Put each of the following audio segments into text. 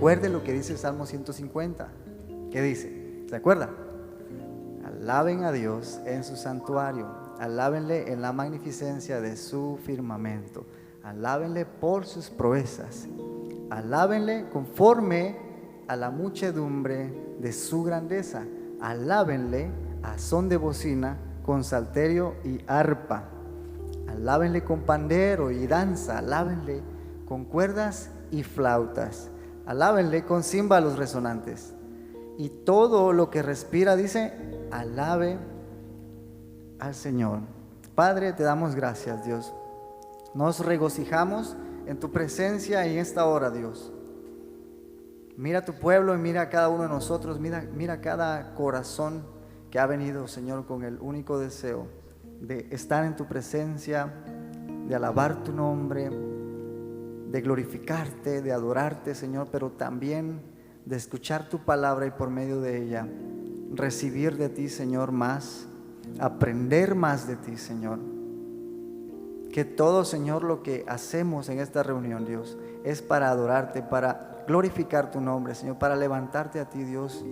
recuerde lo que dice el Salmo 150. ¿Qué dice? ¿Se acuerda? Alaben a Dios en su santuario, alábenle en la magnificencia de su firmamento, alábenle por sus proezas, alábenle conforme a la muchedumbre de su grandeza, alábenle a son de bocina, con salterio y arpa, alábenle con pandero y danza, alábenle con cuerdas y flautas, alábenle con címbalos resonantes. Y todo lo que respira, dice, alabe al Señor. Padre, te damos gracias, Dios. Nos regocijamos en tu presencia en esta hora, Dios. Mira a tu pueblo y mira a cada uno de nosotros, mira cada corazón que ha venido, Señor, con el único deseo de estar en tu presencia, de alabar tu nombre, de glorificarte, de adorarte, Señor, pero también de escuchar tu palabra y por medio de ella recibir de ti, Señor, más, aprender más de ti, Señor. Que todo, Señor, lo que hacemos en esta reunión, Dios, es para adorarte, para glorificar tu nombre, Señor, para levantarte a ti, Dios,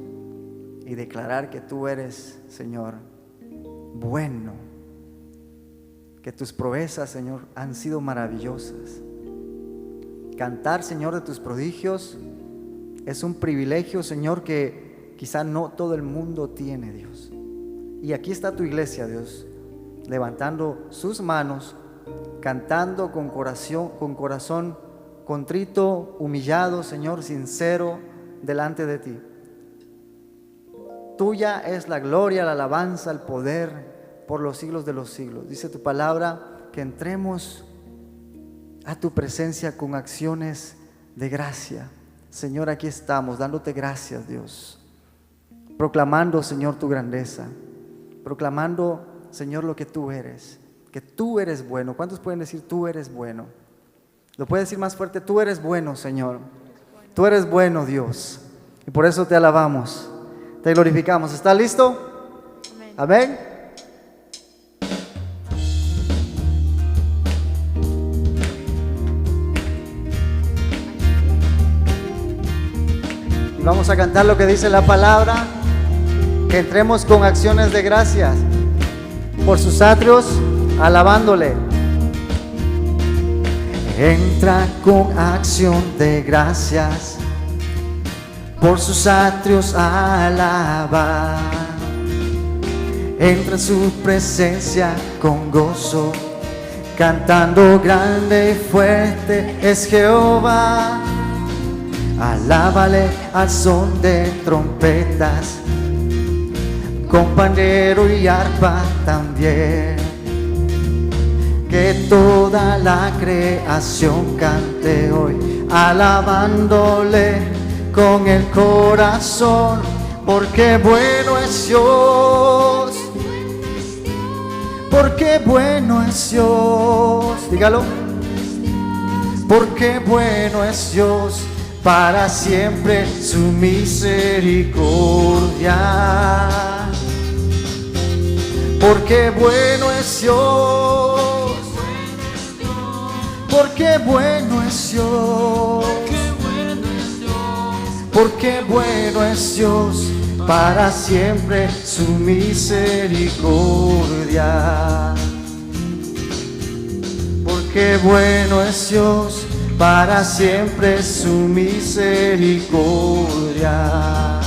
y declarar que tú eres, Señor, bueno, que tus proezas, Señor, han sido maravillosas. Cantar, Señor, de tus prodigios es un privilegio, Señor, que quizá no todo el mundo tiene, Dios. Y aquí está tu iglesia, Dios, levantando sus manos, cantando con corazón contrito, humillado, Señor, sincero, delante de ti. Tuya es la gloria, la alabanza, el poder por los siglos de los siglos. Dice tu palabra que entremos a tu presencia con acciones de gracia. Señor, aquí estamos dándote gracias, Dios, proclamando, Señor, tu grandeza, proclamando, Señor, lo que tú eres, que tú eres bueno. ¿Cuántos pueden decir tú eres bueno? Lo puedes decir más fuerte: tú eres bueno, Señor, tú eres bueno, Dios, y por eso te alabamos, te glorificamos. ¿Estás listo? Amén. Amén. Y vamos a cantar lo que dice la palabra, que entremos con acciones de gracias por sus atrios, alabándole. Entra con acción de gracias por sus atrios, alabar. Entra en su presencia con gozo, cantando grande y fuerte es Jehová. Alábale al son de trompetas, con pandero y arpa también. Que toda la creación cante hoy, alabándole con el corazón, porque bueno es Dios, porque bueno es Dios. Dígalo. Porque bueno es Dios, para siempre su misericordia. Porque bueno es Dios, porque bueno es Dios, porque bueno es Dios, para siempre su misericordia. Porque bueno es Dios, para siempre su misericordia.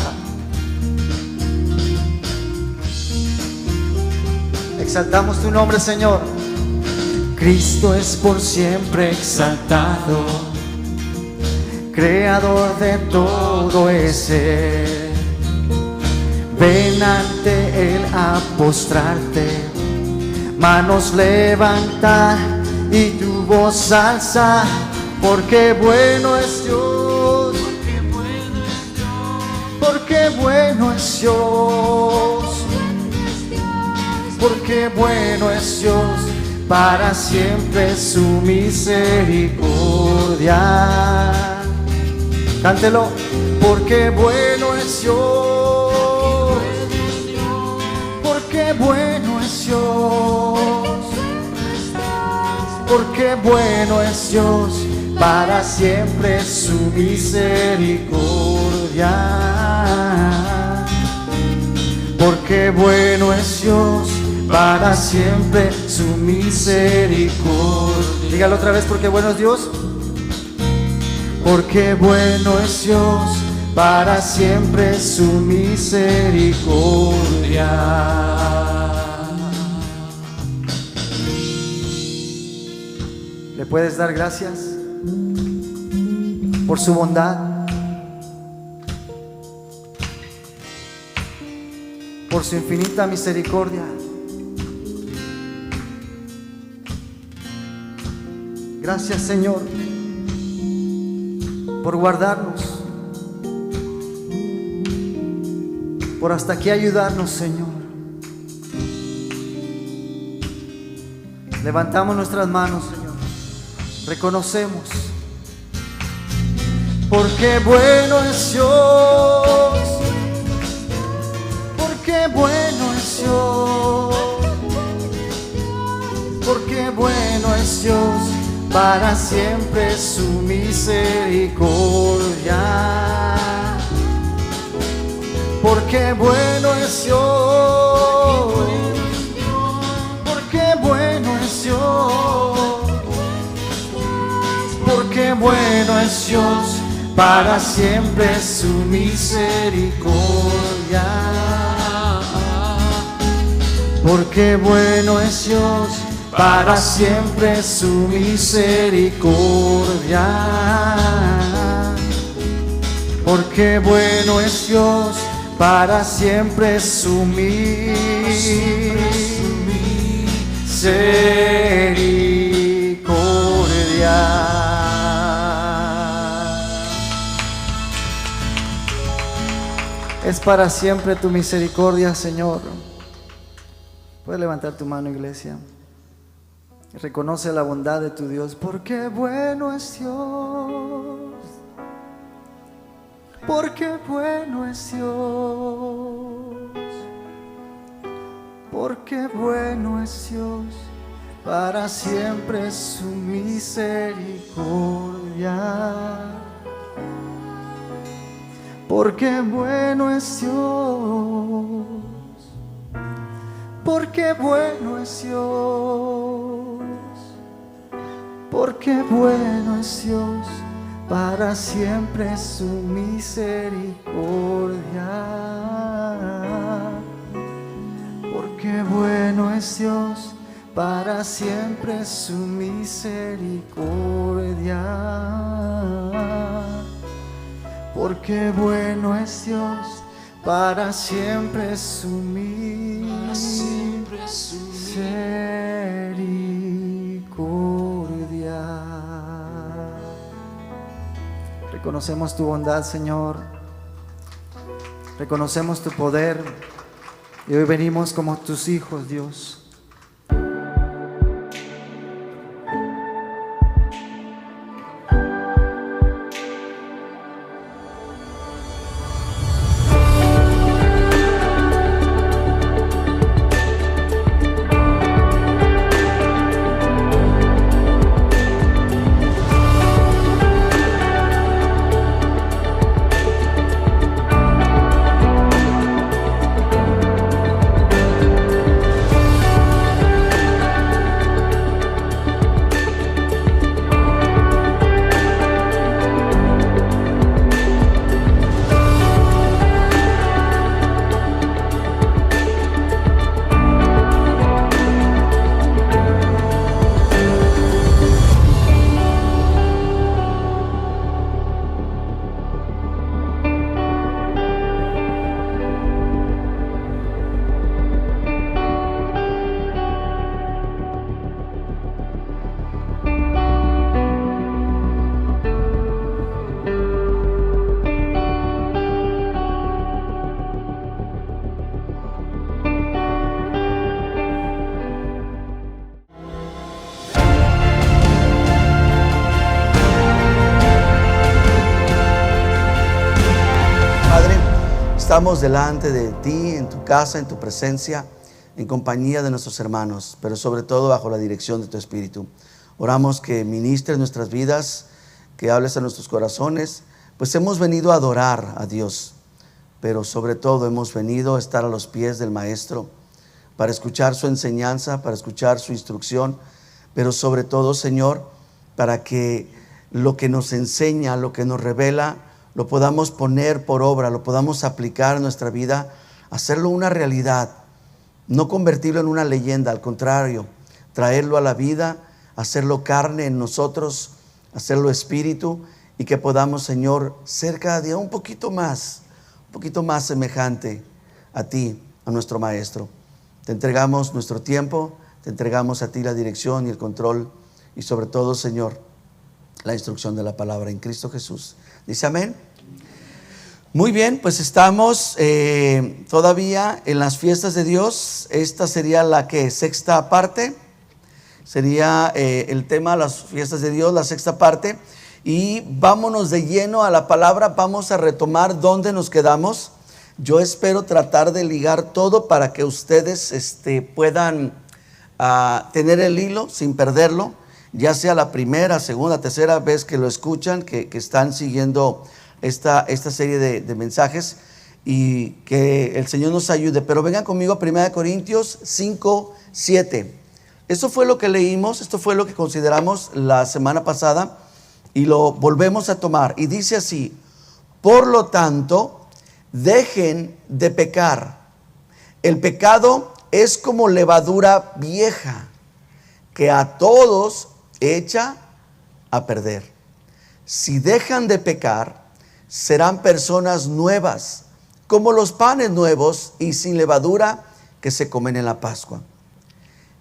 Exaltamos tu nombre, Señor. Cristo es por siempre exaltado, creador de todo es Él. Ven ante Él a postrarte, manos levanta y tu voz alza, porque bueno es Dios, porque bueno es Dios, porque bueno es Dios, para siempre su misericordia. Cántelo. Porque bueno es Dios, porque bueno es Dios, porque bueno es Dios, para siempre su misericordia. Porque bueno es Dios, para siempre su misericordia. Dígalo otra vez, porque bueno es Dios. Porque bueno es Dios, para siempre su misericordia. ¿Le puedes dar gracias por su bondad, por su infinita misericordia? Gracias, Señor, por guardarnos, por hasta aquí ayudarnos, Señor. Levantamos nuestras manos, Señor. Reconocemos, porque bueno es Dios, porque bueno es Dios, porque bueno es Dios, para siempre su misericordia. Porque bueno es Dios, porque bueno es Dios, porque bueno es Dios, para siempre su misericordia. Porque bueno es Dios, para siempre su misericordia. Porque bueno es Dios, para siempre su misericordia. Es para siempre tu misericordia, Señor. Puedes levantar tu mano, iglesia. Reconoce la bondad de tu Dios. Porque bueno es Dios, porque bueno es Dios, porque bueno es Dios, para siempre su misericordia. Porque bueno es Dios, porque bueno es Dios, porque bueno es Dios, para siempre su misericordia. Porque bueno es Dios, para siempre su misericordia. Porque bueno es Dios, para siempre su misericordia. Reconocemos tu bondad, Señor. Reconocemos tu poder. Y hoy venimos como tus hijos, Dios. Estamos delante de ti, en tu casa, en tu presencia, en compañía de nuestros hermanos, pero sobre todo bajo la dirección de tu Espíritu. Oramos que ministres nuestras vidas que hables a nuestros corazones. Pues hemos venido a adorar a Dios, pero sobre todo hemos venido a estar a los pies del Maestro para escuchar su enseñanza, para escuchar su instrucción, pero sobre todo, Señor, para que lo que nos enseña, lo que nos revela, lo podamos poner por obra, lo podamos aplicar en nuestra vida, hacerlo una realidad, no convertirlo en una leyenda, al contrario, traerlo a la vida, hacerlo carne en nosotros, hacerlo espíritu, y que podamos, Señor, ser cada día un poquito más semejante a ti, a nuestro Maestro. Te entregamos nuestro tiempo, te entregamos a ti la dirección y el control, y sobre todo, Señor, la instrucción de la palabra en Cristo Jesús. Dice amén. Muy bien, pues estamos todavía en las fiestas de Dios. Esta sería la sexta parte. Sería el tema, las fiestas de Dios, la sexta parte. Y vámonos de lleno a la palabra. Vamos a retomar donde nos quedamos. Yo espero tratar de ligar todo para que ustedes puedan tener el hilo sin perderlo, ya sea la primera, segunda, tercera vez que lo escuchan, que están siguiendo esta serie de mensajes, y que el Señor nos ayude. Pero vengan conmigo a 1 Corintios 5, 7. Esto fue lo que leímos, esto fue lo que consideramos la semana pasada, y lo volvemos a tomar. Y dice así: por lo tanto, dejen de pecar. El pecado es como levadura vieja, que a todos echa a perder. Si dejan de pecar, serán personas nuevas, como los panes nuevos y sin levadura que se comen en la Pascua.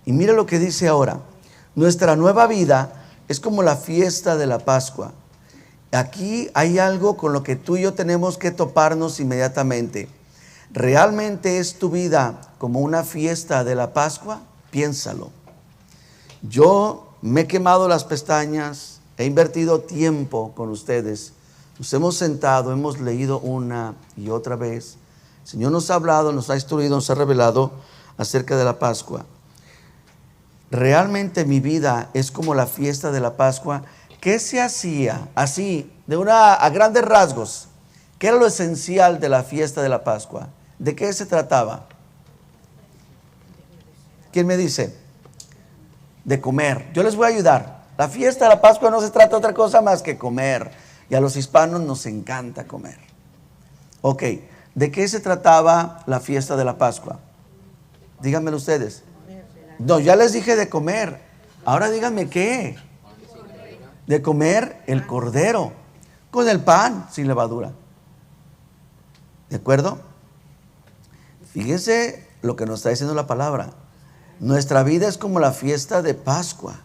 Y mira lo que dice ahora: nuestra nueva vida es como la fiesta de la Pascua. Aquí hay algo con lo que tú y yo tenemos que toparnos inmediatamente. ¿Realmente es tu vida como una fiesta de la Pascua? Piénsalo. Yo me he quemado las pestañas, he invertido tiempo con ustedes. Nos hemos sentado, hemos leído una y otra vez. El Señor nos ha hablado, nos ha instruido, nos ha revelado acerca de la Pascua. Realmente mi vida es como la fiesta de la Pascua. ¿Qué se hacía así, a grandes rasgos? ¿Qué era lo esencial de la fiesta de la Pascua? ¿De qué se trataba? ¿Quién me dice? De comer. Yo les voy a ayudar. La fiesta de la Pascua no se trata de otra cosa más que comer. Y a los hispanos nos encanta comer. Ok, ¿de qué se trataba la fiesta de la Pascua? Díganmelo ustedes. No, ya les dije de comer. Ahora díganme qué. De comer el cordero con el pan sin levadura. ¿De acuerdo? Fíjense lo que nos está diciendo la palabra. Nuestra vida es como la fiesta de Pascua.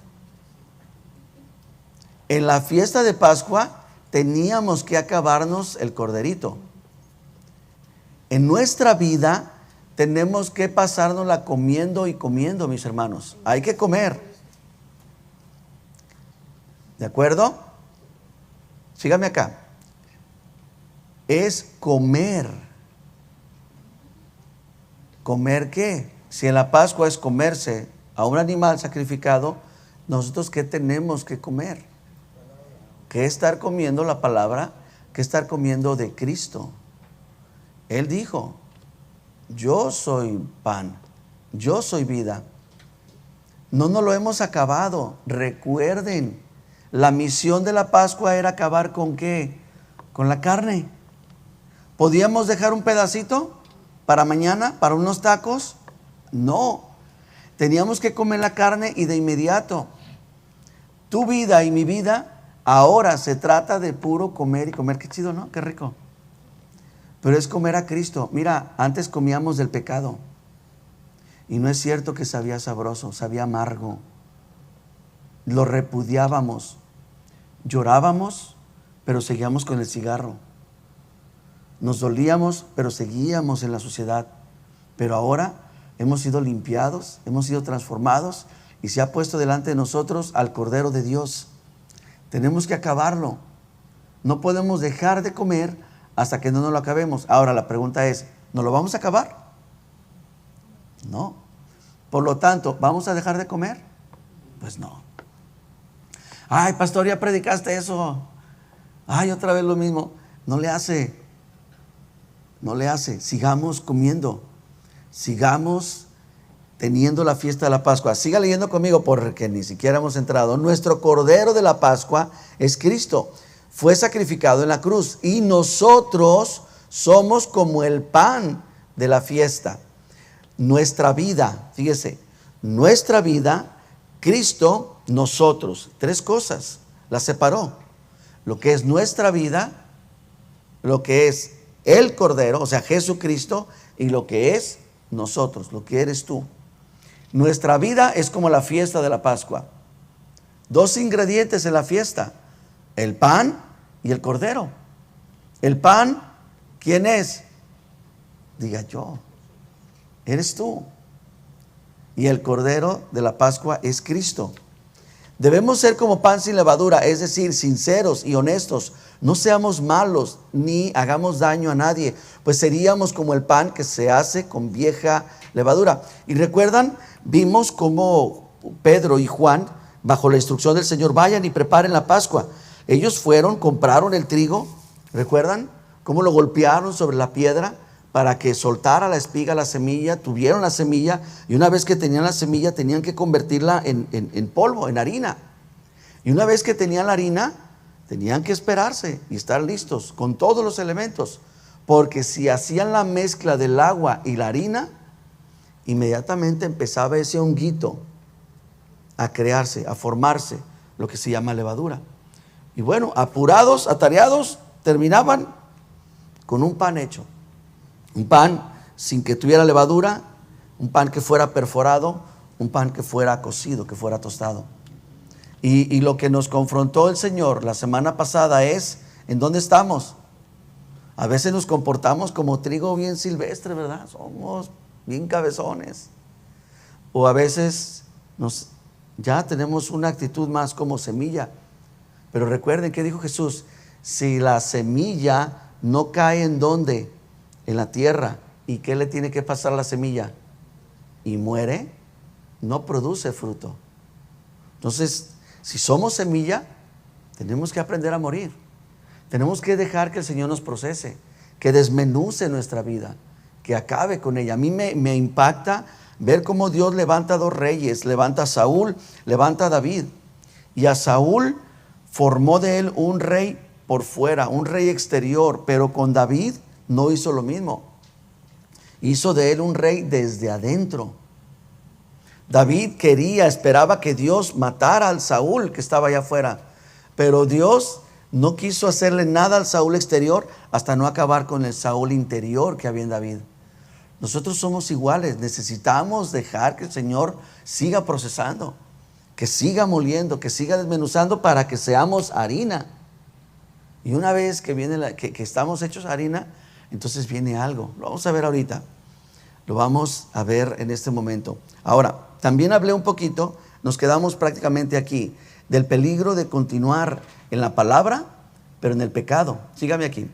En la fiesta de Pascua teníamos que acabarnos el corderito. En nuestra vida tenemos que pasárnosla comiendo y comiendo, mis hermanos. Hay que comer. ¿De acuerdo? Síganme acá. Es comer. ¿Comer qué? Si en la Pascua es comerse a un animal sacrificado, nosotros ¿qué tenemos que comer? ¿Qué estar comiendo la palabra? ¿Qué estar comiendo de Cristo? Él dijo: yo soy pan, yo soy vida. No nos lo hemos acabado. Recuerden, la misión de la Pascua era acabar ¿con qué? Con la carne. ¿Podíamos dejar un pedacito para mañana, para unos tacos? No, teníamos que comer la carne y de inmediato. Tu vida y mi vida ahora se trata de puro comer y comer. Qué chido, ¿no? Qué rico. Pero es comer a Cristo. Mira, antes comíamos del pecado y no es cierto que sabía sabroso, sabía amargo. Lo repudiábamos, llorábamos, pero seguíamos con el cigarro. Nos dolíamos, pero seguíamos en la suciedad. Pero ahora hemos sido limpiados, hemos sido transformados y se ha puesto delante de nosotros al Cordero de Dios. Tenemos que acabarlo. No podemos dejar de comer hasta que no nos lo acabemos. Ahora la pregunta es, ¿nos lo vamos a acabar? No. Por lo tanto, ¿vamos a dejar de comer? Pues no. Ay, pastor, ya predicaste eso. Ay, otra vez lo mismo. No le hace. No le hace. Sigamos comiendo. Sigamos teniendo la fiesta de la Pascua. Siga leyendo conmigo porque ni siquiera hemos entrado. Nuestro Cordero de la Pascua es Cristo. Fue sacrificado en la cruz y nosotros somos como el pan de la fiesta. Nuestra vida, fíjese, nuestra vida, Cristo, nosotros. Tres cosas las separó. Lo que es nuestra vida, lo que es el Cordero, o sea, Jesucristo, y lo que es nosotros, lo que eres tú. Nuestra vida es como la fiesta de la Pascua. Dos ingredientes en la fiesta: el pan y el Cordero. El pan, ¿quién es? Diga yo. Eres tú. Y el Cordero de la Pascua es Cristo. Debemos ser como pan sin levadura, es decir, sinceros y honestos. No seamos malos ni hagamos daño a nadie, pues seríamos como el pan que se hace con vieja levadura. Y recuerdan, vimos cómo Pedro y Juan, bajo la instrucción del Señor, vayan y preparen la Pascua. Ellos fueron, compraron el trigo. ¿Recuerdan cómo lo golpearon sobre la piedra para que soltara la espiga, la semilla? Tuvieron la semilla y una vez que tenían la semilla tenían que convertirla en polvo, en harina. Y una vez que tenían la harina, tenían que esperarse y estar listos con todos los elementos. Porque si hacían la mezcla del agua y la harina, inmediatamente empezaba ese honguito a crearse, a formarse, lo que se llama levadura. Y bueno, apurados, atareados, terminaban con un pan hecho. Un pan sin que tuviera levadura, un pan que fuera perforado, un pan que fuera cocido, que fuera tostado. Y lo que nos confrontó el Señor la semana pasada es, ¿en dónde estamos? A veces nos comportamos como trigo bien silvestre, ¿verdad? Somos bien cabezones. O a veces ya tenemos una actitud más como semilla. Pero recuerden que dijo Jesús: si la semilla no cae ¿en dónde? En la tierra. ¿Y qué le tiene que pasar a la semilla? Y muere, no produce fruto. Entonces, si somos semilla, tenemos que aprender a morir. Tenemos que dejar que el Señor nos procese, que desmenuce nuestra vida, que acabe con ella. A mí me impacta ver cómo Dios levanta a dos reyes, levanta a Saúl, levanta a David. Y a Saúl formó de él un rey por fuera, un rey exterior, pero con David no hizo lo mismo. Hizo de él un rey desde adentro. David esperaba que Dios matara al Saúl que estaba allá afuera, pero Dios no quiso hacerle nada al Saúl exterior hasta no acabar con el Saúl interior que había en David. Nosotros somos iguales, necesitamos dejar que el Señor siga procesando, que siga moliendo, que siga desmenuzando para que seamos harina. Y una vez que viene que estamos hechos harina, entonces viene algo. Lo vamos a ver ahorita. Lo vamos a ver en este momento. Ahora, también hablé un poquito, nos quedamos prácticamente aquí, del peligro de continuar en la palabra, pero en el pecado. Sígame aquí.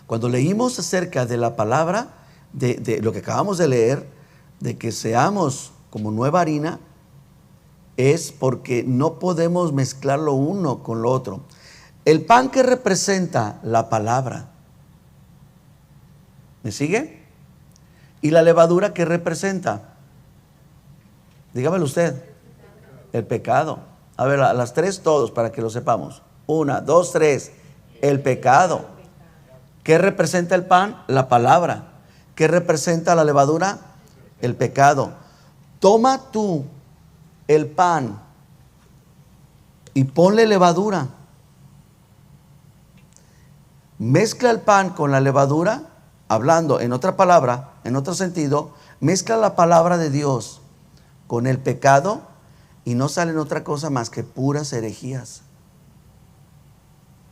Cuando leímos acerca de la palabra, de lo que acabamos de leer, de que seamos como nueva harina, es porque no podemos mezclar lo uno con lo otro. El pan que representa la palabra, ¿me sigue? Y la levadura que representa, dígamelo usted, el pecado. A ver, a las tres todos para que lo sepamos. 1, 2, 3, el pecado. ¿Qué representa el pan? La palabra. ¿Qué representa la levadura? El pecado. Toma tú el pan y ponle levadura. Mezcla el pan con la levadura, hablando en otra palabra, en otro sentido, mezcla la palabra de Dios con el pecado y no salen otra cosa más que puras herejías.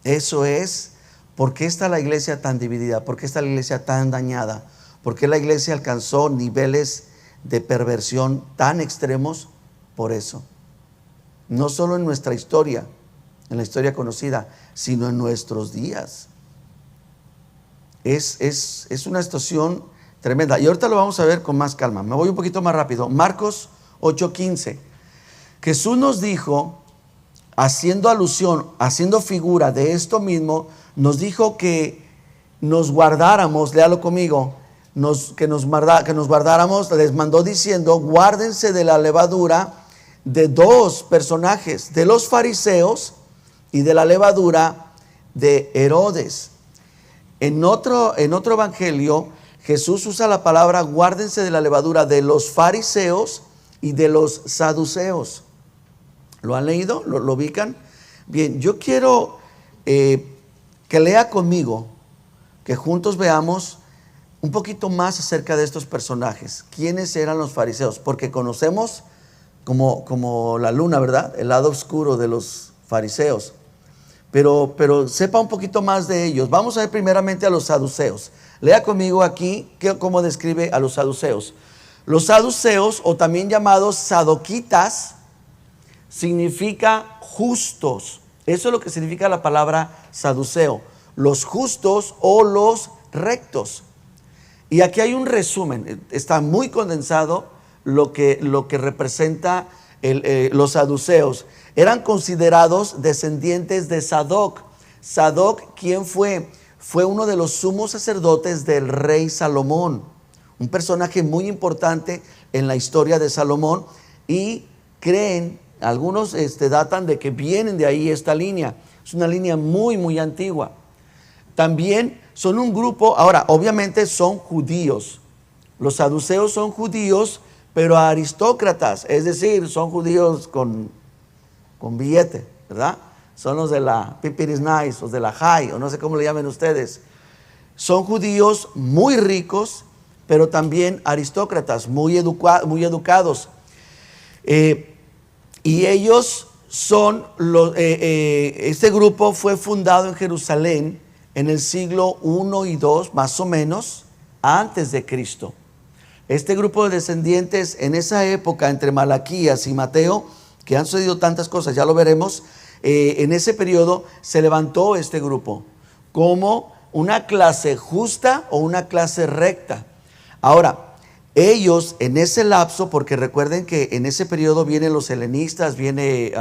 Eso es, ¿por qué está la iglesia tan dividida? ¿Por qué está la iglesia tan dañada? ¿Por qué la iglesia alcanzó niveles de perversión tan extremos? Por eso. No solo en nuestra historia, en la historia conocida, sino en nuestros días. Es una situación tremenda. Y ahorita lo vamos a ver con más calma. Me voy un poquito más rápido. Marcos 8:15. Jesús nos dijo: haciendo alusión, haciendo figura de esto mismo, nos dijo que nos guardáramos, léalo conmigo, que nos guardáramos, les mandó diciendo, guárdense de la levadura de dos personajes, de los fariseos y de la levadura de Herodes. En otro evangelio, Jesús usa la palabra guárdense de la levadura de los fariseos y de los saduceos. ¿Lo han leído? ¿Lo ubican? Bien, yo quiero que lea conmigo, que juntos veamos un poquito más acerca de estos personajes. ¿Quiénes eran los fariseos? Porque conocemos como la luna, ¿verdad? El lado oscuro de los fariseos. Pero sepa un poquito más de ellos. Vamos a ver primeramente a los saduceos. Lea conmigo aquí cómo describe a los saduceos. Los saduceos, o también llamados sadoquitas, significa justos. Eso es lo que significa la palabra saduceo. Los justos o los rectos. Y aquí hay un resumen. Está muy condensado lo que representa los saduceos. Eran considerados descendientes de Sadoc. Sadoc, ¿quién fue? Fue uno de los sumos sacerdotes del rey Salomón. Un personaje muy importante en la historia de Salomón. Y creen, algunos datan de que vienen de ahí esta línea. Es una línea muy, muy antigua. También son un grupo, ahora obviamente son judíos. Los saduceos son judíos, pero aristócratas, es decir, son judíos con billete, ¿verdad? Son los de la Pipiris Nice, los de la High, o no sé cómo le llamen ustedes. Son judíos muy ricos, pero también aristócratas, muy educados. Y ellos son, este grupo fue fundado en Jerusalén en el siglo I y II, más o menos, antes de Cristo. Este grupo de descendientes en esa época, entre Malaquías y Mateo, que han sucedido tantas cosas, ya lo veremos, en ese periodo se levantó este grupo como una clase justa o una clase recta. Ahora, ellos en ese lapso, porque recuerden que en ese periodo vienen los helenistas, viene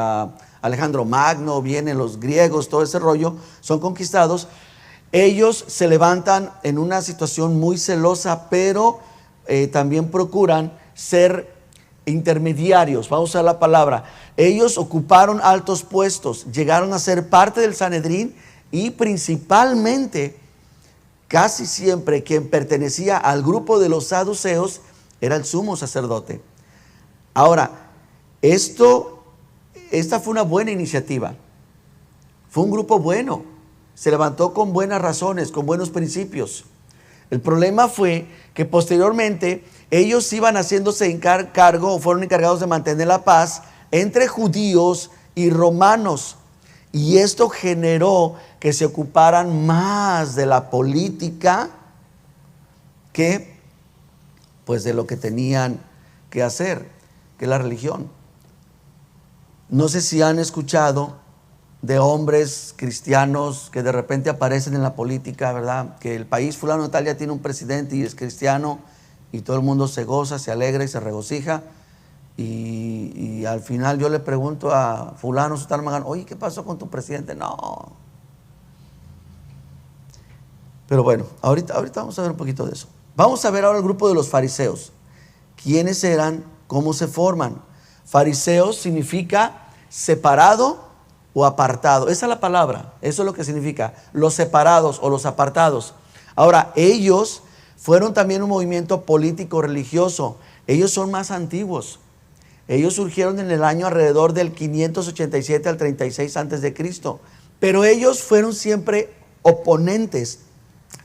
Alejandro Magno, vienen los griegos, todo ese rollo, son conquistados. Ellos se levantan en una situación muy celosa, pero también procuran ser intermediarios. Vamos a usar la palabra. Ellos ocuparon altos puestos, llegaron a ser parte del Sanedrín y principalmente, casi siempre, quien pertenecía al grupo de los saduceos era el sumo sacerdote. Ahora, esta fue una buena iniciativa. Fue un grupo bueno. Se levantó con buenas razones, con buenos principios. El problema fue que posteriormente ellos iban haciéndose cargo o fueron encargados de mantener la paz entre judíos y romanos. Y esto generó que se ocuparan más de la política que pues de lo que tenían que hacer, que es la religión. No sé si han escuchado de hombres cristianos que de repente aparecen en la política, ¿verdad? Que el país fulano de tal ya tiene un presidente y es cristiano y todo el mundo se goza, se alegra y se regocija. Y al final yo le pregunto a fulano, oye, ¿qué pasó con tu presidente? No. Pero bueno, ahorita vamos a ver un poquito de eso. Vamos a ver ahora el grupo de los fariseos. ¿Quiénes eran? ¿Cómo se forman? Fariseos significa separado o apartado. Esa es la palabra, eso es lo que significa, los separados o los apartados. Ahora, ellos fueron también un movimiento político religioso. Ellos son más antiguos. Ellos surgieron en el año alrededor del 587 al 36 antes de Cristo. Pero ellos fueron siempre oponentes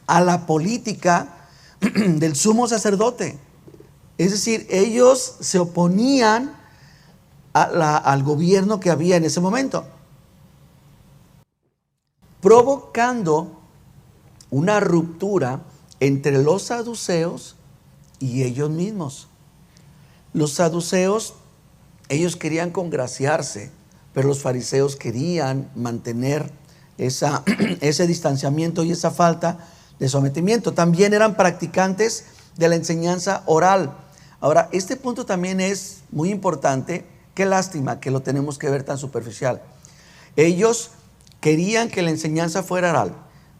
a la política del sumo sacerdote. Es decir, ellos se oponían al gobierno que había en ese momento, provocando una ruptura entre los saduceos y ellos mismos. Los saduceos, ellos querían congraciarse, pero los fariseos querían mantener ese distanciamiento y esa falta de sometimiento. También eran practicantes de la enseñanza oral. Ahora, este punto también es muy importante. Qué lástima que lo tenemos que ver tan superficial. Ellos querían que la enseñanza fuera oral.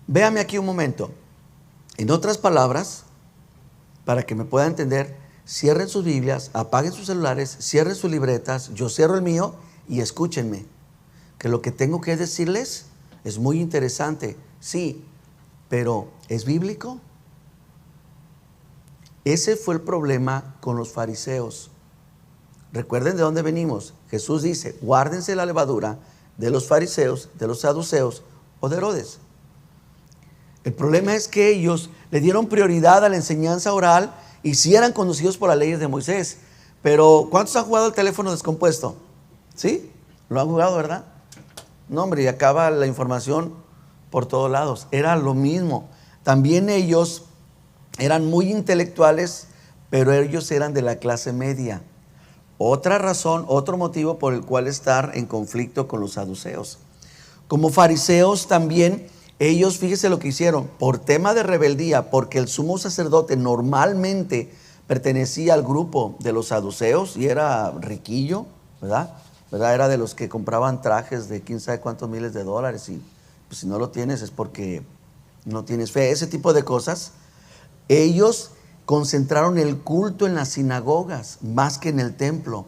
Véame aquí un momento. En otras palabras, para que me pueda entender, cierren sus Biblias, apaguen sus celulares, cierren sus libretas, yo cierro el mío y escúchenme. Que lo que tengo que decirles es muy interesante, sí, pero ¿es bíblico? Ese fue el problema con los fariseos. Recuerden de dónde venimos. Jesús dice, guárdense la levadura de los fariseos, de los saduceos o de Herodes. El problema es que ellos le dieron prioridad a la enseñanza oral y sí eran conducidos por las leyes de Moisés. Pero ¿cuántos han jugado el teléfono descompuesto? ¿Sí? ¿Lo han jugado, verdad? No, hombre, y acaba la información por todos lados. Era lo mismo. También ellos eran muy intelectuales, pero ellos eran de la clase media. Otra razón, otro motivo por el cual estar en conflicto con los saduceos. Como fariseos también, ellos, fíjese lo que hicieron, por tema de rebeldía, porque el sumo sacerdote normalmente pertenecía al grupo de los saduceos y era riquillo, ¿verdad? Era de los que compraban trajes de quién sabe cuántos miles de dólares y pues, si no lo tienes es porque no tienes fe, ese tipo de cosas. Ellos concentraron el culto en las sinagogas más que en el templo.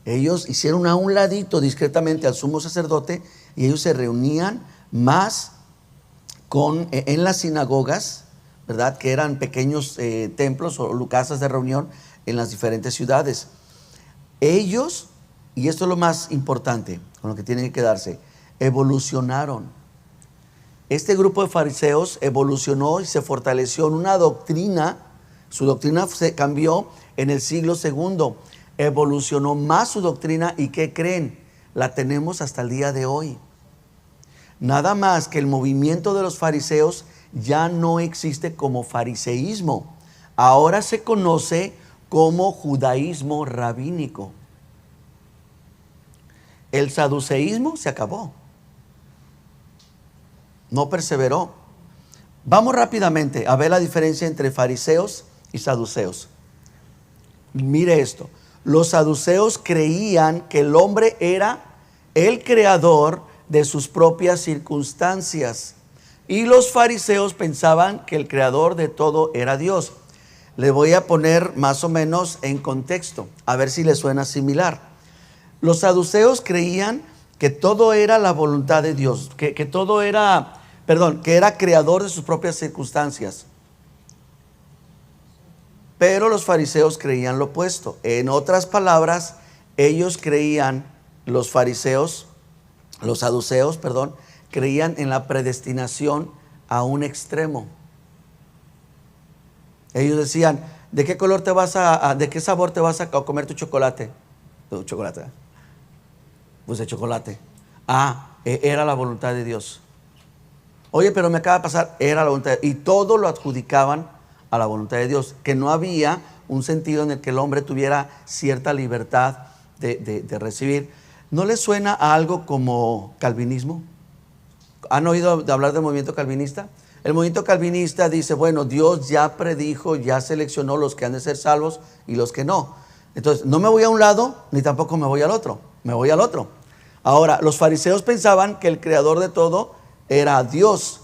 Ellos hicieron a un ladito discretamente al sumo sacerdote y ellos se reunían más en las sinagogas, ¿verdad? Que eran pequeños templos o casas de reunión en las diferentes ciudades. Ellos, y esto es lo más importante con lo que tienen que quedarse, evolucionaron. Este grupo de fariseos evolucionó y se fortaleció en una doctrina. Su doctrina se cambió en el siglo II. Evolucionó más su doctrina y ¿qué creen? La tenemos hasta el día de hoy. Nada más que el movimiento de los fariseos ya no existe como fariseísmo. Ahora se conoce como judaísmo rabínico. El saduceísmo se acabó. No perseveró. Vamos rápidamente a ver la diferencia entre fariseos y saduceos. Mire esto. Los saduceos creían que el hombre era el creador de sus propias circunstancias. Y los fariseos pensaban que el creador de todo era Dios. Le voy a poner más o menos en contexto, a ver si le suena similar. Los saduceos creían que todo era la voluntad de Dios, que todo era, que era creador de sus propias circunstancias. Pero los fariseos creían lo opuesto. En otras palabras, ellos creían, los saduceos, creían en la predestinación a un extremo. Ellos decían, ¿de qué color de qué sabor te vas a comer tu chocolate? Tu chocolate. Pues de chocolate. Era la voluntad de Dios. Oye, pero me acaba de pasar, era la voluntad de Dios. Y todo lo adjudicaban a la voluntad de Dios, que no había un sentido en el que el hombre tuviera cierta libertad de recibir. ¿No les suena a algo como calvinismo? ¿Han oído hablar del movimiento calvinista? El movimiento calvinista dice, bueno, Dios ya predijo, ya seleccionó los que han de ser salvos y los que no. Entonces, no me voy a un lado, ni tampoco me voy al otro, me voy al otro. Ahora, los fariseos pensaban que el creador de todo era Dios.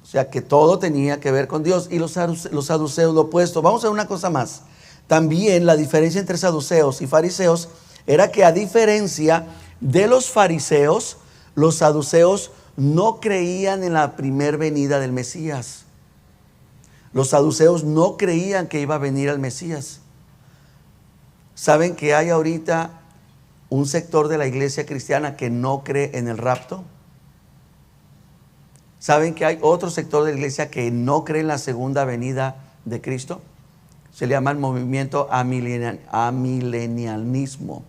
O sea, que todo tenía que ver con Dios. Y los saduceos lo opuesto. Vamos a ver una cosa más. También la diferencia entre saduceos y fariseos era que a diferencia de los fariseos, los saduceos no creían en la primer venida del Mesías. Los saduceos no creían que iba a venir el Mesías. ¿Saben que hay ahorita un sector de la iglesia cristiana que no cree en el rapto? ¿Saben que hay otro sector de la iglesia que no cree en la segunda venida de Cristo? Se le llama el movimiento amilenialismo.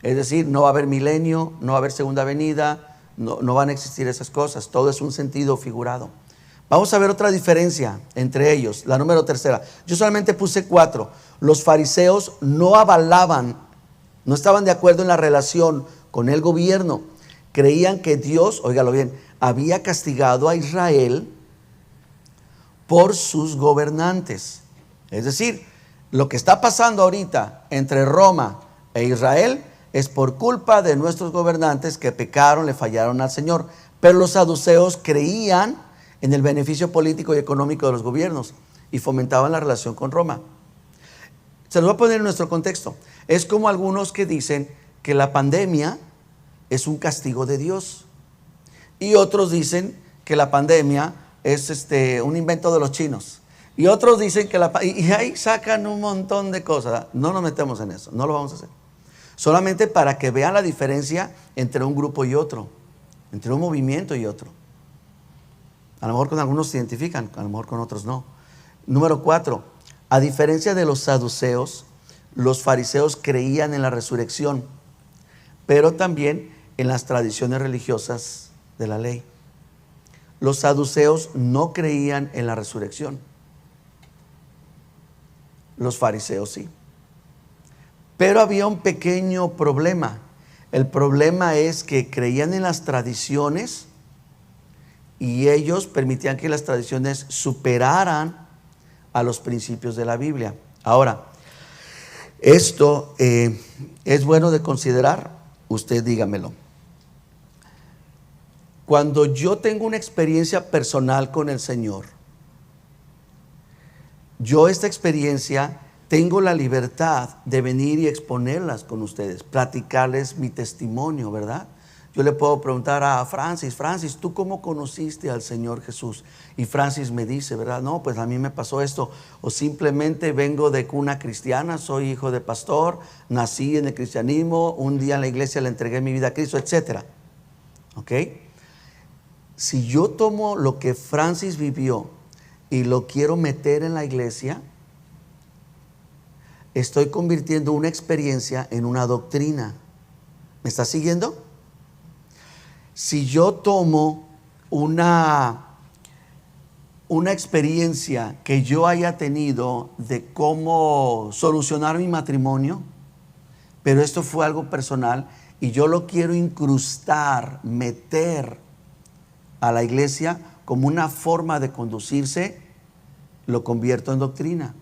Es decir, no va a haber milenio, no va a haber segunda venida, no van a existir esas cosas. Todo es un sentido figurado. Vamos a ver otra diferencia entre ellos, la número tercera. Yo solamente puse 4. Los fariseos no avalaban, no estaban de acuerdo en la relación con el gobierno. Creían que Dios, óigalo bien, había castigado a Israel por sus gobernantes. Es decir, lo que está pasando ahorita entre Roma e Israel es por culpa de nuestros gobernantes que pecaron, le fallaron al Señor. Pero los saduceos creían en el beneficio político y económico de los gobiernos y fomentaban la relación con Roma. Se los voy a poner en nuestro contexto. Es como algunos que dicen que la pandemia es un castigo de Dios. Y otros dicen que la pandemia es un invento de los chinos. Y otros dicen que y ahí sacan un montón de cosas. No nos metemos en eso, no lo vamos a hacer. Solamente para que vean la diferencia entre un grupo y otro, entre un movimiento y otro. A lo mejor con algunos se identifican, a lo mejor con otros no. Número 4, a diferencia de los saduceos, los fariseos creían en la resurrección, pero también en las tradiciones religiosas de la ley. Los saduceos no creían en la resurrección. Los fariseos sí. Pero había un pequeño problema. El problema es que creían en las tradiciones y ellos permitían que las tradiciones superaran a los principios de la Biblia. Ahora, esto es bueno de considerar. Usted dígamelo. Cuando yo tengo una experiencia personal con el Señor, yo esta experiencia tengo la libertad de venir y exponerlas con ustedes, platicarles mi testimonio, ¿verdad? Yo le puedo preguntar a Francis, ¿tú cómo conociste al Señor Jesús? Y Francis me dice, ¿verdad? No, pues a mí me pasó esto. O simplemente vengo de cuna cristiana, soy hijo de pastor, nací en el cristianismo, un día en la iglesia le entregué mi vida a Cristo, etc. ¿Ok? Si yo tomo lo que Francis vivió y lo quiero meter en la iglesia, estoy convirtiendo una experiencia en una doctrina. ¿Me está siguiendo? Si yo tomo una experiencia que yo haya tenido de cómo solucionar mi matrimonio, pero esto fue algo personal y yo lo quiero incrustar, meter a la iglesia como una forma de conducirse, lo convierto en doctrina.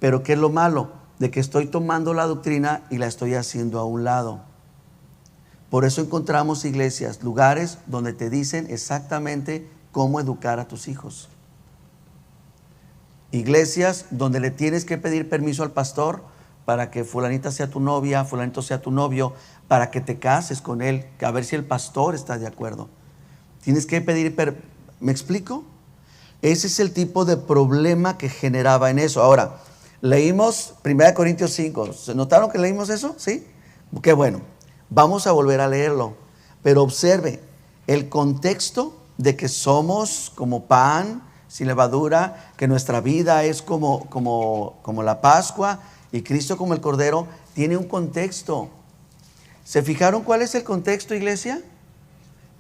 Pero ¿qué es lo malo? De que estoy tomando la doctrina y la estoy haciendo a un lado. Por eso encontramos iglesias, lugares donde te dicen exactamente cómo educar a tus hijos. Iglesias donde le tienes que pedir permiso al pastor para que fulanita sea tu novia, fulanito sea tu novio, para que te cases con él, a ver si el pastor está de acuerdo. Tienes que pedir ¿me explico? Ese es el tipo de problema que generaba en eso. Ahora, leímos 1 Corintios 5. ¿Se notaron que leímos eso? ¿Sí? Qué bueno. Vamos a volver a leerlo. Pero observe el contexto de que somos como pan sin levadura, que nuestra vida es como la Pascua y Cristo como el Cordero. Tiene un contexto. ¿Se fijaron cuál es el contexto, iglesia?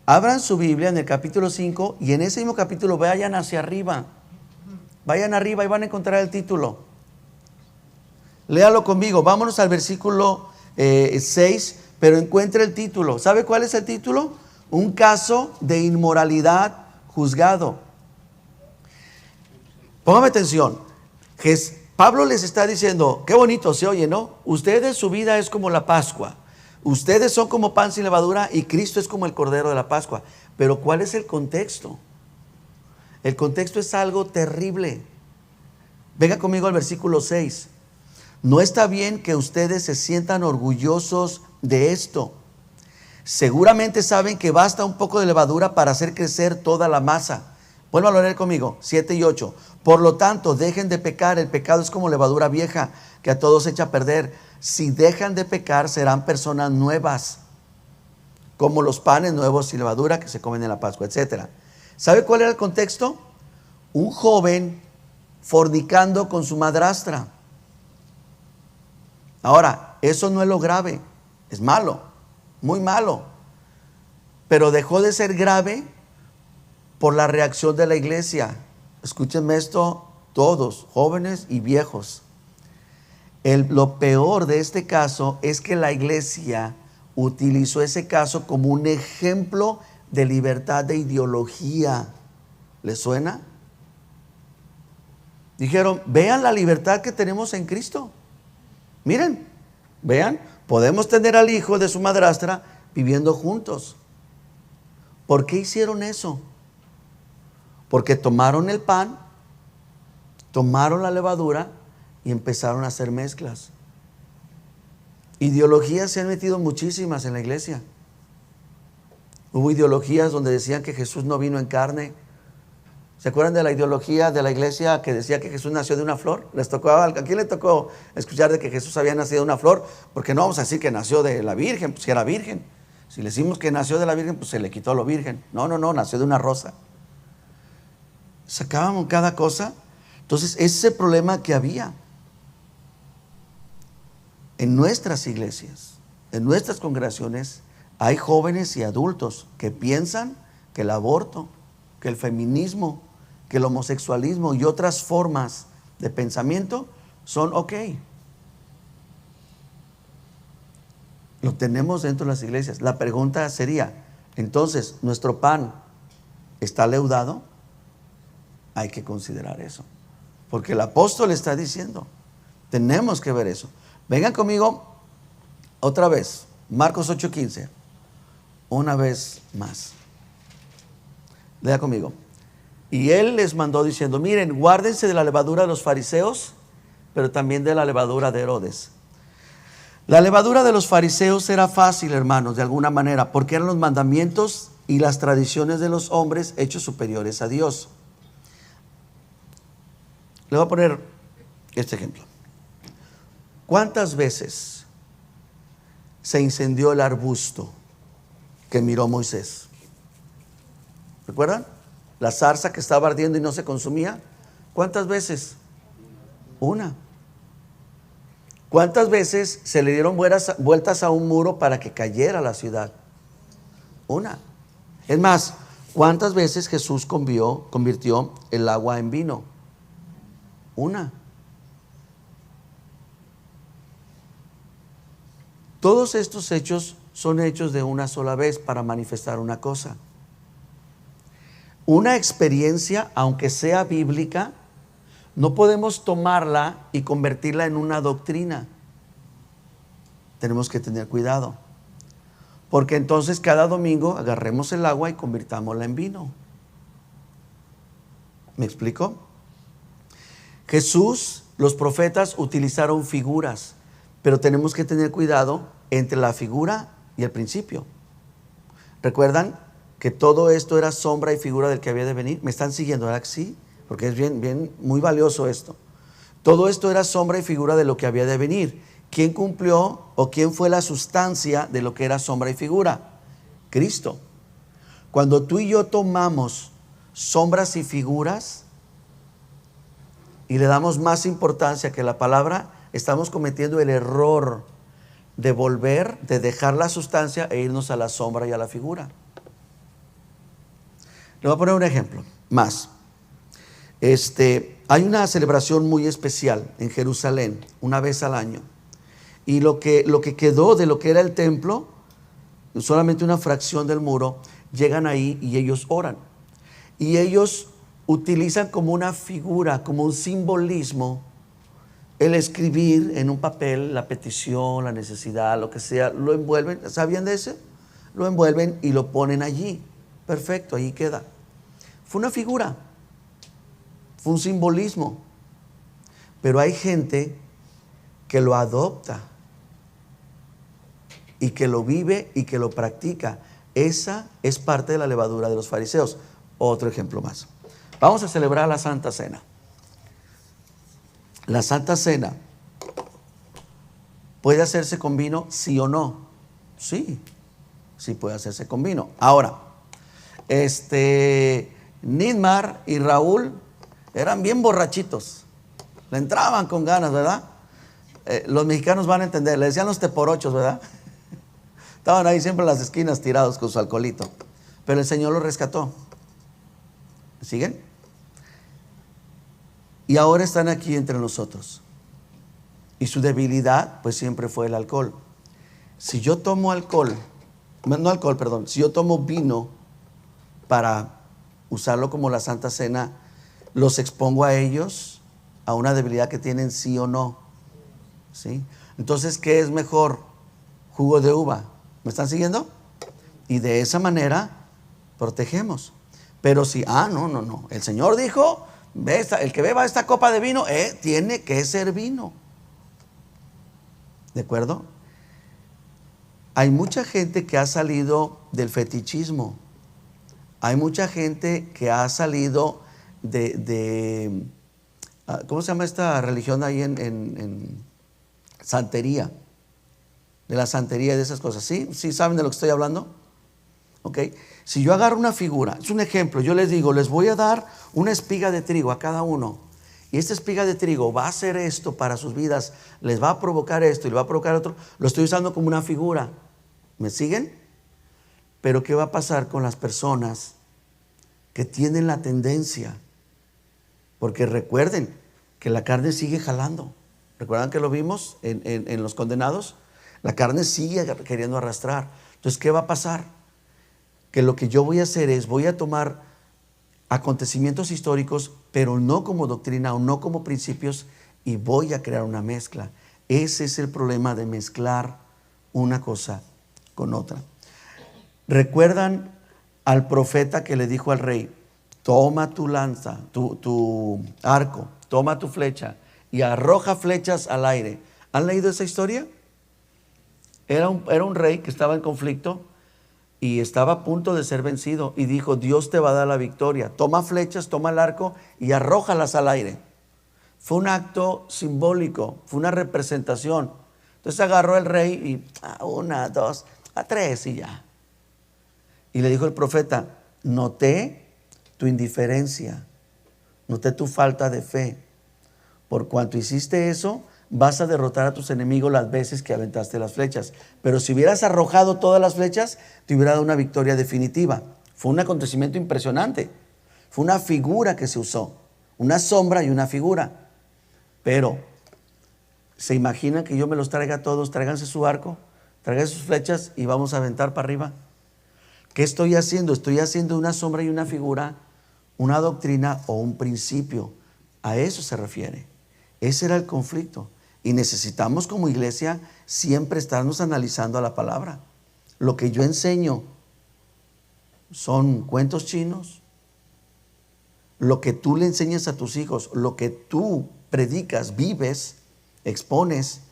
Abran su Biblia en el capítulo 5 y en ese mismo capítulo vayan hacia arriba. Vayan arriba y van a encontrar el título. Léalo conmigo. Vámonos al versículo 6, pero encuentre el título. ¿Sabe cuál es el título? Un caso de inmoralidad juzgado. Póngame atención. Pablo les está diciendo, qué bonito se oye, ¿no? Ustedes, su vida es como la Pascua. Ustedes son como pan sin levadura y Cristo es como el Cordero de la Pascua. Pero ¿cuál es el contexto? El contexto es algo terrible. Venga conmigo al versículo 6. No está bien que ustedes se sientan orgullosos de esto. Seguramente saben que basta un poco de levadura para hacer crecer toda la masa. Vuelvan a leer conmigo, 7 y 8. Por lo tanto, dejen de pecar. El pecado es como levadura vieja que a todos echa a perder. Si dejan de pecar, serán personas nuevas, como los panes nuevos sin levadura que se comen en la Pascua, etc. ¿Sabe cuál era el contexto? Un joven fornicando con su madrastra. Ahora, eso no es lo grave, es malo, muy malo, pero dejó de ser grave por la reacción de la iglesia. Escúchenme esto todos, jóvenes y viejos. Lo peor de este caso es que la iglesia utilizó ese caso como un ejemplo de libertad de ideología. ¿Les suena? Dijeron, vean la libertad que tenemos en Cristo. Miren, vean, Podemos tener al hijo de su madrastra viviendo juntos. ¿Por qué hicieron eso? Porque tomaron el pan, tomaron la levadura y empezaron a hacer mezclas. Ideologías se han metido muchísimas en la iglesia. Hubo ideologías donde decían que Jesús no vino en carne. ¿Se acuerdan de la ideología de la iglesia que decía que Jesús nació de una flor? ¿A quién le tocó escuchar de que Jesús había nacido de una flor? Porque no vamos a decir que nació de la Virgen, pues si era virgen. Si le decimos que nació de la Virgen, pues se le quitó lo virgen. No, nació de una rosa. Sacábamos cada cosa. Entonces, ese problema que había en nuestras iglesias, en nuestras congregaciones, hay jóvenes y adultos que piensan que el aborto, que el feminismo, que el homosexualismo y otras formas de pensamiento son ok. Lo tenemos dentro de las iglesias. La pregunta sería, entonces, ¿nuestro pan está leudado? Hay que considerar eso. Porque el apóstol está diciendo, tenemos que ver eso. Vengan conmigo otra vez, Marcos 8:15. Una vez más. Lea conmigo. Y él les mandó diciendo, miren, guárdense de la levadura de los fariseos, pero también de la levadura de Herodes. La levadura de los fariseos era fácil, hermanos, de alguna manera, porque eran los mandamientos y las tradiciones de los hombres hechos superiores a Dios. Le voy a poner este ejemplo. ¿Cuántas veces se incendió el arbusto que miró Moisés? ¿Recuerdan? La zarza que estaba ardiendo y no se consumía. ¿Cuántas veces? Una. ¿Cuántas veces se le dieron vueltas a un muro para que cayera la ciudad? Una. Es más, ¿cuántas veces Jesús convirtió el agua en vino? Una. Todos estos hechos son hechos de una sola vez para manifestar una cosa. Una experiencia, aunque sea bíblica, no podemos tomarla y convertirla en una doctrina. Tenemos que tener cuidado. Porque entonces cada domingo agarremos el agua y convirtámosla en vino. ¿Me explico? Jesús, los profetas utilizaron figuras, pero tenemos que tener cuidado entre la figura y el principio. ¿Recuerdan que todo esto era sombra y figura del que había de venir? ¿Me están siguiendo? ¿Verdad que sí? Porque es bien, muy valioso esto. Todo esto era sombra y figura de lo que había de venir. ¿Quién cumplió o quién fue la sustancia de lo que era sombra y figura? Cristo. Cuando tú y yo tomamos sombras y figuras y le damos más importancia que la palabra, estamos cometiendo el error de dejar la sustancia e irnos a la sombra y a la figura. Le voy a poner un ejemplo más. Hay una celebración muy especial en Jerusalén, una vez al año. Y lo que quedó de lo que era el templo, solamente una fracción del muro, llegan ahí y ellos oran. Y ellos utilizan como una figura, como un simbolismo, el escribir en un papel la petición, la necesidad, lo que sea, lo envuelven. ¿Sabían de eso? Lo envuelven y lo ponen allí. Perfecto, ahí queda. Fue una figura, fue un simbolismo. Pero hay gente que lo adopta y que lo vive y que lo practica. Esa es parte de la levadura de los fariseos. Otro ejemplo más. Vamos a celebrar la Santa Cena. La Santa Cena puede hacerse con vino, sí o no. Sí puede hacerse con vino. Ahora, Nidmar y Raúl eran bien borrachitos. Le entraban con ganas, ¿verdad? Los mexicanos van a entender. Le decían los teporochos, ¿verdad? Estaban ahí siempre en las esquinas tirados con su alcoholito. Pero el Señor los rescató. ¿Siguen? Y ahora están aquí entre nosotros. Y su debilidad, pues siempre fue el alcohol. Si yo tomo si yo tomo vino para usarlo como la Santa Cena, los expongo a ellos a una debilidad que tienen, sí o no. ¿Sí? Entonces, ¿qué es mejor? jugo de uva. ¿Me están siguiendo? Y de esa manera protegemos. Pero si, no. El Señor dijo, el que beba esta copa de vino, tiene que ser vino. ¿De acuerdo? Hay mucha gente que ha salido del fetichismo. Hay mucha gente que ha salido ¿cómo se llama esta religión ahí en santería? De la santería y de esas cosas. ¿Sí? ¿Sí saben de lo que estoy hablando? ¿Ok? Si yo agarro una figura, es un ejemplo, yo les digo, les voy a dar una espiga de trigo a cada uno. Y esta espiga de trigo va a hacer esto para sus vidas, les va a provocar esto y le va a provocar otro. Lo estoy usando como una figura. ¿Me siguen? Pero ¿qué va a pasar con las personas que tienen la tendencia? Porque recuerden que la carne sigue jalando. ¿Recuerdan que lo vimos en los condenados? La carne sigue queriendo arrastrar. Entonces, ¿qué va a pasar? Que lo que yo voy a hacer es, voy a tomar acontecimientos históricos, pero no como doctrina o no como principios, y voy a crear una mezcla. Ese es el problema de mezclar una cosa con otra. ¿Recuerdan al profeta que le dijo al rey, toma tu lanza, tu arco, toma tu flecha y arroja flechas al aire? ¿Han leído esa historia? Era un rey que estaba en conflicto y estaba a punto de ser vencido, y dijo, Dios te va a dar la victoria. Toma flechas, toma el arco y arrójalas al aire. Fue un acto simbólico, fue una representación. Entonces agarró el rey y 1, 2, 3 y ya. Y le dijo el profeta, noté tu indiferencia, noté tu falta de fe. Por cuanto hiciste eso, vas a derrotar a tus enemigos las veces que aventaste las flechas. Pero si hubieras arrojado todas las flechas, te hubiera dado una victoria definitiva. Fue un acontecimiento impresionante. Fue una figura que se usó, una sombra y una figura. Pero, ¿se imaginan que yo me los traiga a todos? Tráiganse su arco, tráiganse sus flechas y vamos a aventar para arriba. ¿Qué estoy haciendo? Estoy haciendo una sombra y una figura, una doctrina o un principio. A eso se refiere. Ese era el conflicto. Y necesitamos como iglesia siempre estarnos analizando a la palabra. Lo que yo enseño son cuentos chinos. Lo que tú le enseñas a tus hijos, lo que tú predicas, vives, expones,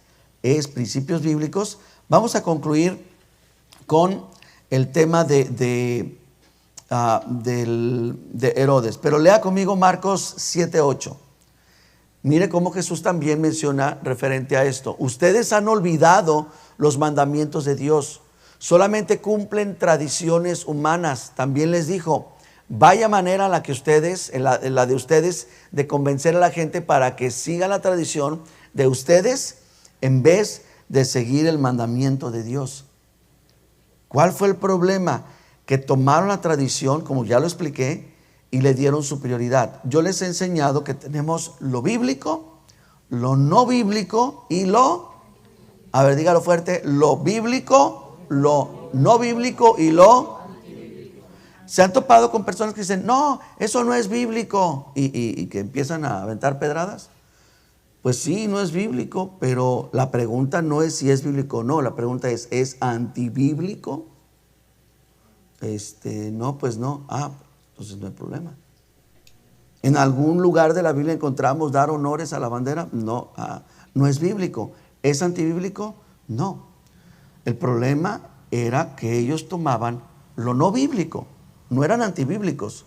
es principios bíblicos. Vamos a concluir con el tema de Herodes. Pero lea conmigo Marcos 7:8. Mire cómo Jesús también menciona referente a esto. Ustedes han olvidado los mandamientos de Dios. Solamente cumplen tradiciones humanas. También les dijo, vaya manera la de ustedes de convencer a la gente para que siga la tradición de ustedes en vez de seguir el mandamiento de Dios. ¿Cuál fue el problema? Que tomaron la tradición, como ya lo expliqué, y le dieron su prioridad. Yo les he enseñado que tenemos lo bíblico, lo no bíblico y dígalo fuerte, lo bíblico, lo no bíblico y lo... ¿Se han topado con personas que dicen, no, eso no es bíblico? Y que empiezan a aventar pedradas. Pues sí, no es bíblico, pero la pregunta no es si es bíblico o no. La pregunta ¿es antibíblico? No, pues no. Entonces no hay problema. ¿En algún lugar de la Biblia encontramos dar honores a la bandera? No, no es bíblico. ¿Es antibíblico? No. El problema era que ellos tomaban lo no bíblico. No eran antibíblicos.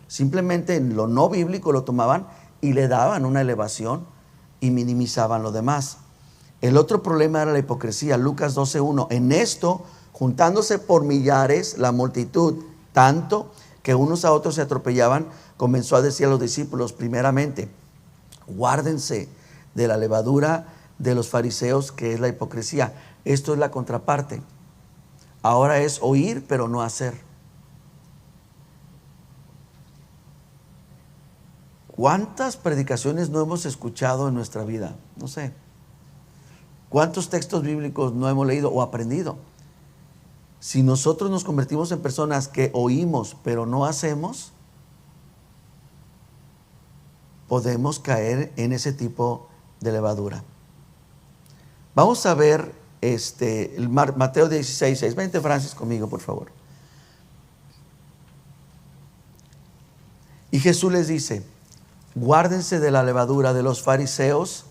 Simplemente en lo no bíblico lo tomaban y le daban una elevación y minimizaban lo demás. El otro problema era la hipocresía. Lucas 12:1. En esto, juntándose por millares la multitud, tanto que unos a otros se atropellaban, comenzó a decir a los discípulos, primeramente, guárdense de la levadura de los fariseos, que es la hipocresía. Esto es la contraparte. Ahora es oír, pero no hacer. ¿Cuántas predicaciones no hemos escuchado en nuestra vida? No sé. ¿Cuántos textos bíblicos no hemos leído o aprendido? Si nosotros nos convertimos en personas que oímos pero no hacemos, podemos caer en ese tipo de levadura. Vamos a ver Mateo 16, 6. Vente, Francis, conmigo, por favor. Y Jesús les dice: guárdense de la levadura de los fariseos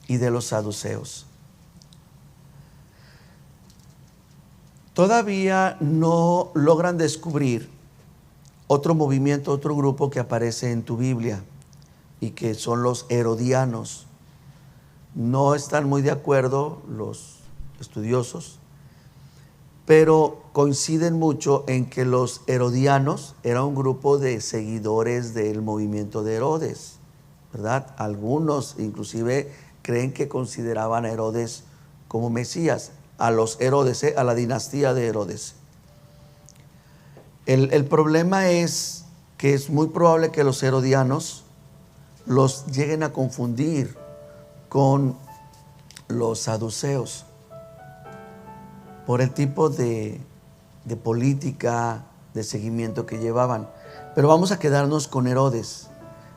y de los saduceos. Todavía no logran descubrir otro movimiento, otro grupo que aparece en tu Biblia, y que son los herodianos. No están muy de acuerdo los estudiosos, pero coinciden mucho en que los herodianos era un grupo de seguidores del movimiento de Herodes, ¿verdad? Algunos inclusive creen que consideraban a Herodes como Mesías, a los Herodes, a la dinastía de Herodes. El problema es que es muy probable que los herodianos los lleguen a confundir con los saduceos por el tipo de política, de seguimiento que llevaban. Pero vamos a quedarnos con Herodes.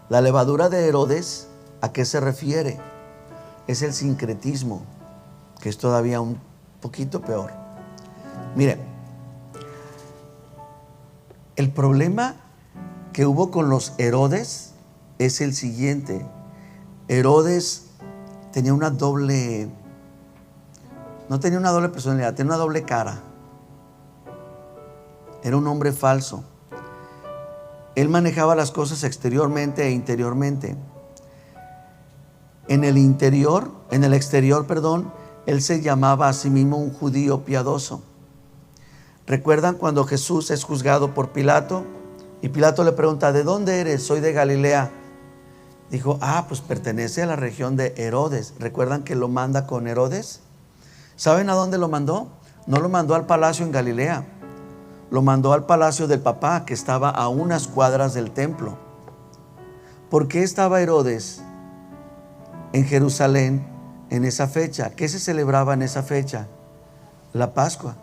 La levadura de Herodes, ¿a qué se refiere? Es el sincretismo, que es todavía un poquito peor. Mire, el problema que hubo con los Herodes es el siguiente. Herodes tenía no tenía una doble personalidad, tenía una doble cara. Era un hombre falso. Él manejaba las cosas exteriormente e interiormente. En el exterior, él se llamaba a sí mismo un judío piadoso. ¿Recuerdan cuando Jesús es juzgado por Pilato? Y Pilato le pregunta: ¿de dónde eres? Soy de Galilea. Dijo: pues pertenece a la región de Herodes. ¿Recuerdan que lo manda con Herodes? ¿Saben a dónde lo mandó? No lo mandó al palacio en Galilea. Lo mandó al palacio del papá, que estaba a unas cuadras del templo. ¿Por qué estaba Herodes en Jerusalén en esa fecha? ¿Qué se celebraba en esa fecha? La Pascua.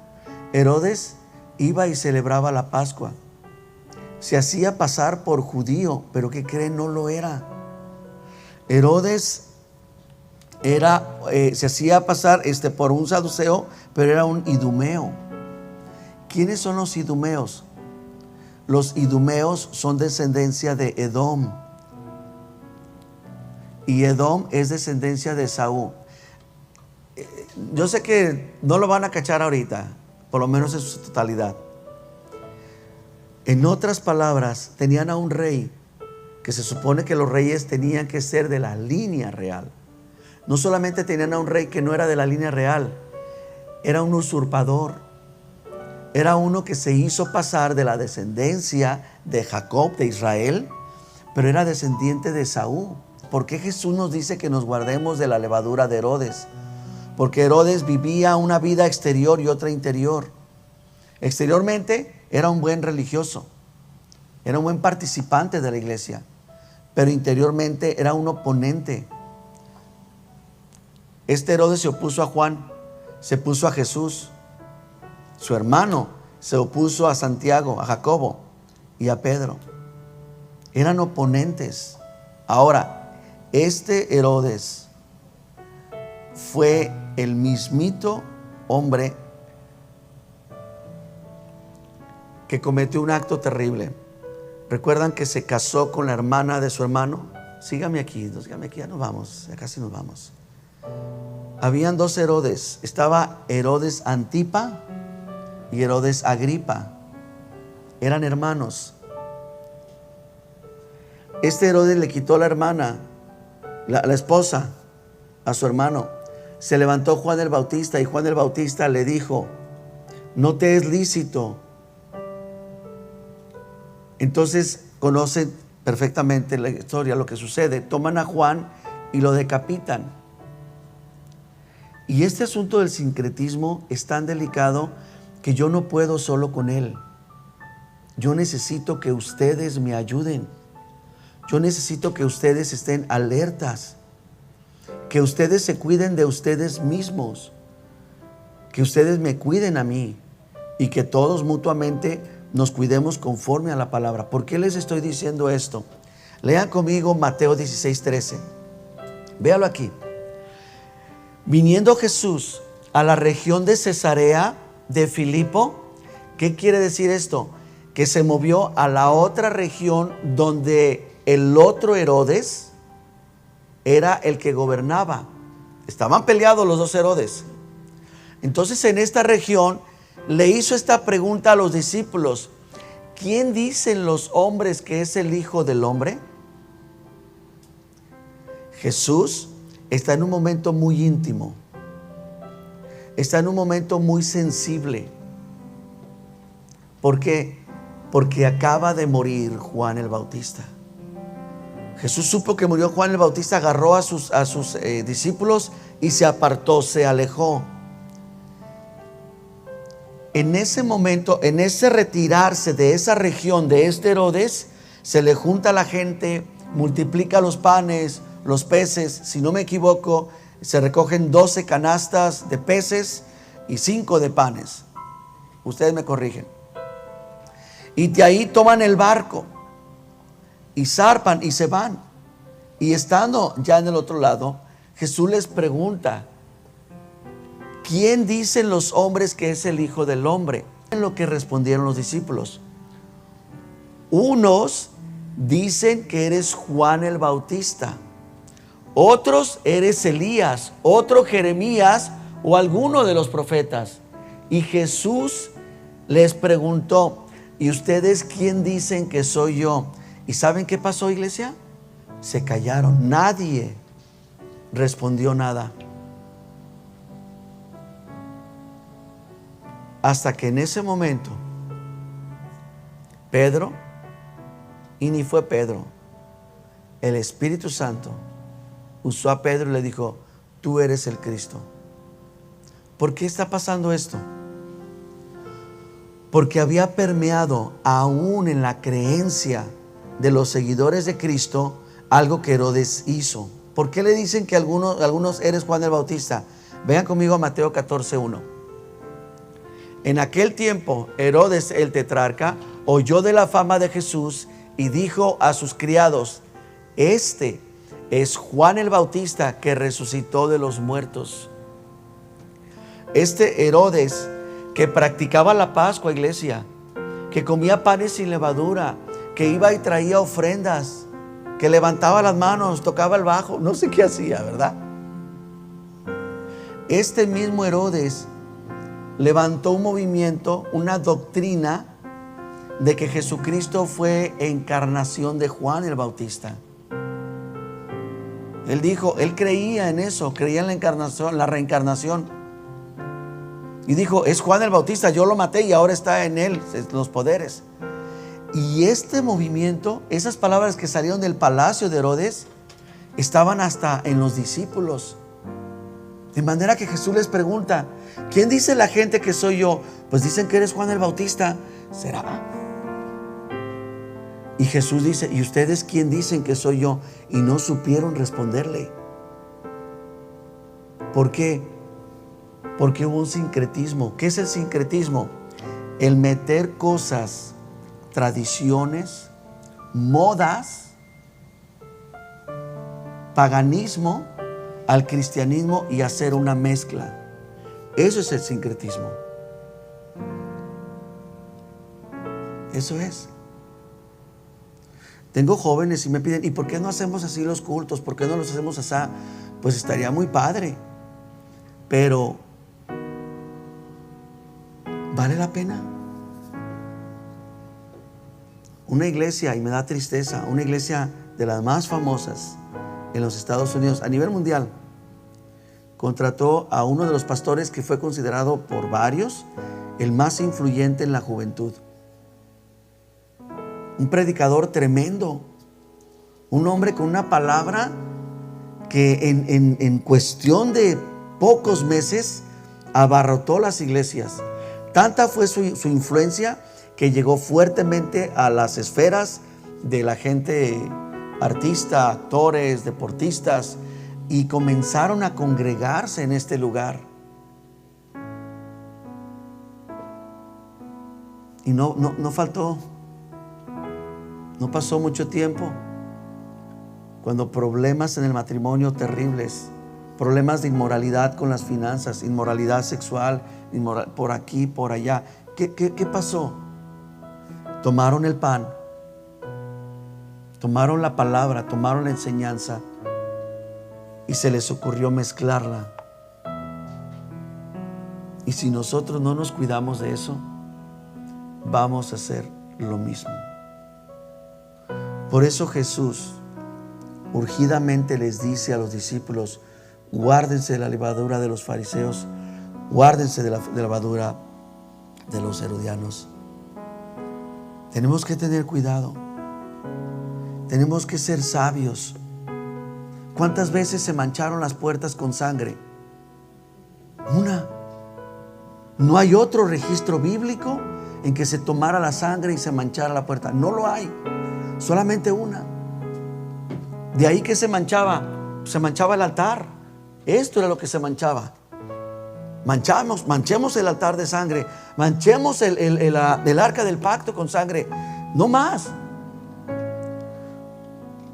Herodes iba y celebraba la Pascua. Se hacía pasar por judío, pero ¿qué creen? No lo era. Herodes se hacía pasar por un saduceo, pero era un idumeo. ¿Quiénes son los idumeos? Los idumeos son descendencia de Edom. Y Edom es descendencia de Esaú. Yo sé que no lo van a cachar ahorita, por lo menos en su totalidad. En otras palabras, tenían a un rey, que se supone que los reyes tenían que ser de la línea real. No solamente tenían a un rey que no era de la línea real, era un usurpador. Era uno que se hizo pasar de la descendencia de Jacob, de Israel, pero era descendiente de Esaú. ¿Por qué Jesús nos dice que nos guardemos de la levadura de Herodes? Porque Herodes vivía una vida exterior y otra interior. Exteriormente era un buen religioso, era un buen participante de la iglesia, pero interiormente era un oponente. Este Herodes se opuso a Juan, se opuso a Jesús. Su hermano se opuso a Santiago, a Jacobo y a Pedro. Eran oponentes. Ahora, este Herodes fue el mismito hombre que cometió un acto terrible. ¿Recuerdan que se casó con la hermana de su hermano? Sígame aquí, ya nos vamos, ya casi nos vamos. Habían dos Herodes. Estaba Herodes Antipa y Herodes Agripa. Eran hermanos. Este Herodes le quitó la hermana, la esposa, a su hermano. Se levantó Juan el Bautista y Juan el Bautista le dijo: no te es lícito. Entonces conocen perfectamente la historia, lo que sucede. Toman a Juan y lo decapitan. Y este asunto del sincretismo es tan delicado que yo no puedo solo con él. Yo necesito que ustedes me ayuden. Yo necesito que ustedes estén alertas, que ustedes se cuiden de ustedes mismos, que ustedes me cuiden a mí y que todos mutuamente nos cuidemos conforme a la palabra. ¿Por qué les estoy diciendo esto? Lean conmigo Mateo 16:13. Véalo aquí. Viniendo Jesús a la región de Cesarea de Filipo. ¿Qué quiere decir esto? Que se movió a la otra región donde el otro Herodes era el que gobernaba. Estaban peleados los dos Herodes. Entonces en esta región le hizo esta pregunta a los discípulos: ¿quién dicen los hombres que es el Hijo del Hombre? Jesús está en un momento muy íntimo. Está en un momento muy sensible. ¿Por qué? Porque acaba de morir Juan el Bautista. Jesús supo que murió Juan el Bautista, agarró a sus discípulos y se apartó, se alejó. En ese momento, en ese retirarse de esa región, de este Herodes, se le junta la gente, multiplica los panes, los peces. Si no me equivoco, se recogen 12 canastas de peces y 5 de panes. Ustedes me corrigen. Y de ahí toman el barco y zarpan y se van. Y estando ya en el otro lado, Jesús les pregunta: ¿quién dicen los hombres que es el Hijo del Hombre? En lo que respondieron los discípulos: unos dicen que eres Juan el Bautista, otros eres Elías, otro Jeremías o alguno de los profetas. Y Jesús les preguntó: ¿y ustedes quién dicen que soy yo? ¿Y saben qué pasó, iglesia? Se callaron. Nadie respondió nada. Hasta que en ese momento Pedro, y ni fue Pedro, el Espíritu Santo usó a Pedro y le dijo: tú eres el Cristo. ¿Por qué está pasando esto? Porque había permeado aún en la creencia de los seguidores de Cristo algo que Herodes hizo. ¿Por qué le dicen que algunos eres Juan el Bautista? Vengan conmigo a Mateo 14:1. En aquel tiempo Herodes el tetrarca oyó de la fama de Jesús y dijo a sus criados: este es Juan el Bautista que resucitó de los muertos. Este Herodes que practicaba la Pascua, iglesia, que comía panes sin levadura, que iba y traía ofrendas, que levantaba las manos, tocaba el bajo, no sé qué hacía, ¿verdad? Este mismo Herodes levantó un movimiento, una doctrina de que Jesucristo fue encarnación de Juan el Bautista. Él dijo, él creía en eso, creía en la encarnación, la reencarnación. Y dijo: es Juan el Bautista, yo lo maté y ahora está en él los poderes. Y este movimiento, esas palabras que salieron del palacio de Herodes, estaban hasta en los discípulos. De manera que Jesús les pregunta: ¿quién dice la gente que soy yo? Pues dicen que eres Juan el Bautista. ¿Será? Y Jesús dice: ¿y ustedes quién dicen que soy yo? Y no supieron responderle. ¿Por qué? Porque hubo un sincretismo. ¿Qué es el sincretismo? El meter cosas, tradiciones, modas, paganismo al cristianismo y hacer una mezcla. Eso es el sincretismo. Eso es. Tengo jóvenes y me piden: ¿y por qué no hacemos así los cultos? ¿Por qué no los hacemos así? Pues estaría muy padre, pero ¿vale la pena? Una iglesia, y me da tristeza, una iglesia de las más famosas en los Estados Unidos, a nivel mundial, contrató a uno de los pastores que fue considerado por varios el más influyente en la juventud. Un predicador tremendo, un hombre con una palabra que en cuestión de pocos meses abarrotó las iglesias. Tanta fue su influencia que llegó fuertemente a las esferas de la gente artista, actores, deportistas, y comenzaron a congregarse en este lugar. Y no faltó, no pasó mucho tiempo cuando problemas en el matrimonio terribles problemas de inmoralidad con las finanzas, inmoralidad sexual, por aquí, por allá. ¿Qué pasó? Tomaron el pan, tomaron la palabra, tomaron la enseñanza y se les ocurrió mezclarla. Y si nosotros no nos cuidamos de eso, vamos a hacer lo mismo. Por eso Jesús urgidamente les dice a los discípulos: guárdense de la levadura de los fariseos, guárdense de la levadura de los herodianos. Tenemos que tener cuidado, tenemos que ser sabios. ¿Cuántas veces se mancharon las puertas con sangre? Una. No hay otro registro bíblico en que se tomara la sangre y se manchara la puerta. No lo hay, solamente una. De ahí que se manchaba el altar. Esto era lo que se manchaba. Manchemos el altar de sangre, manchemos el arca del pacto con sangre, no más.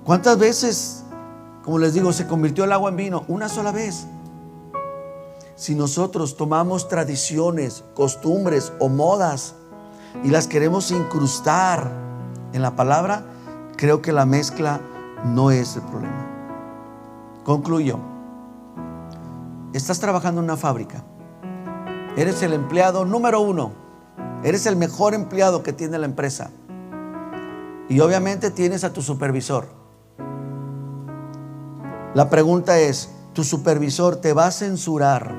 ¿Cuántas veces, como les digo, se convirtió el agua en vino? Una sola vez. Si nosotros tomamos tradiciones, costumbres o modas y las queremos incrustar en la palabra, creo que la mezcla no es el problema. Concluyo. Estás trabajando en una fábrica. Eres el empleado número 1. Eres el mejor empleado que tiene la empresa. Y obviamente tienes a tu supervisor. La pregunta es: ¿tu supervisor te va a censurar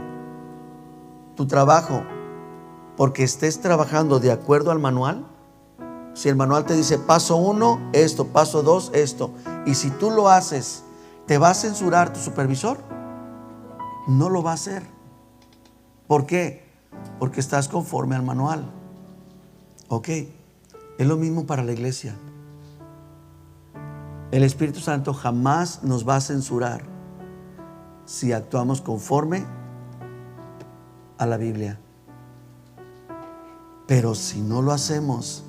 tu trabajo porque estés trabajando de acuerdo al manual? Si el manual te dice paso 1, esto, paso 2, esto, y si tú lo haces, ¿te va a censurar tu supervisor? No lo va a hacer. ¿Por qué? Porque estás conforme al manual. Ok, es lo mismo para la iglesia. El Espíritu Santo jamás nos va a censurar si actuamos conforme a la Biblia. Pero si no lo hacemos,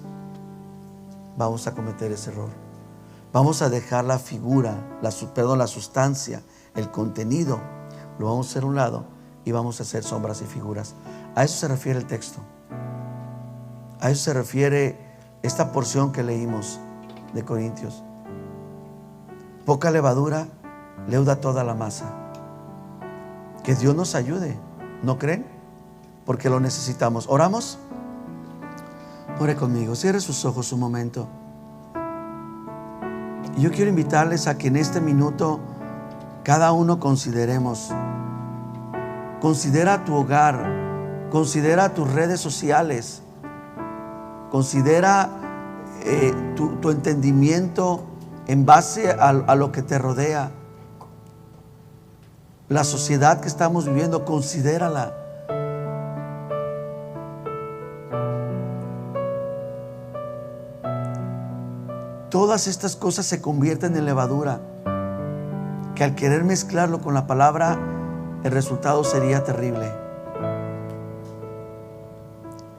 vamos a cometer ese error. Vamos a dejar la figura, la sustancia, el contenido, lo vamos a hacer a un lado y vamos a hacer sombras y figuras. A eso se refiere el texto. A eso se refiere esta porción que leímos de Corintios. Poca levadura leuda toda la masa. Que Dios nos ayude, ¿no creen? Porque lo necesitamos. ¿Oramos? Ore conmigo, cierre sus ojos un momento. Y yo quiero invitarles a que en este minuto cada uno consideremos. Considera tu hogar, considera tus redes sociales, considera tu entendimiento en base a lo que te rodea. La sociedad que estamos viviendo, considérala. Todas estas cosas se convierten en levadura, que al querer mezclarlo con la palabra, el resultado sería terrible.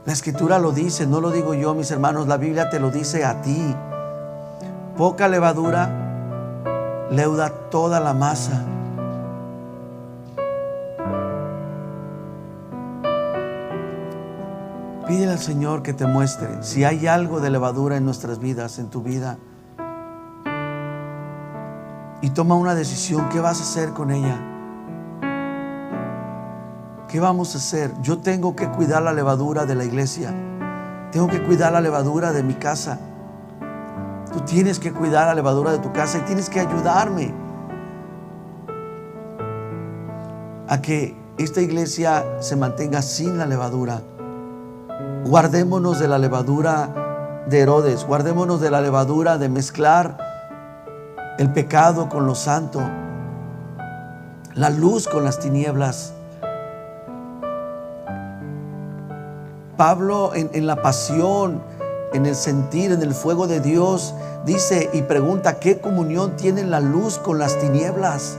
La Escritura lo dice, no lo digo yo, mis hermanos, la Biblia te lo dice a ti. Poca levadura leuda toda la masa. Pídele al Señor que te muestre si hay algo de levadura en nuestras vidas, en tu vida. Y toma una decisión. ¿Qué vas a hacer con ella? ¿Qué vamos a hacer? Yo tengo que cuidar la levadura de la iglesia. Tengo que cuidar la levadura de mi casa. Tú tienes que cuidar la levadura de tu casa y tienes que ayudarme a que esta iglesia se mantenga sin la levadura. Guardémonos de la levadura de Herodes, guardémonos de la levadura de mezclar el pecado con lo santo, la luz con las tinieblas. Pablo en la pasión, en el sentir, en el fuego de Dios, dice y pregunta: ¿qué comunión tiene la luz con las tinieblas?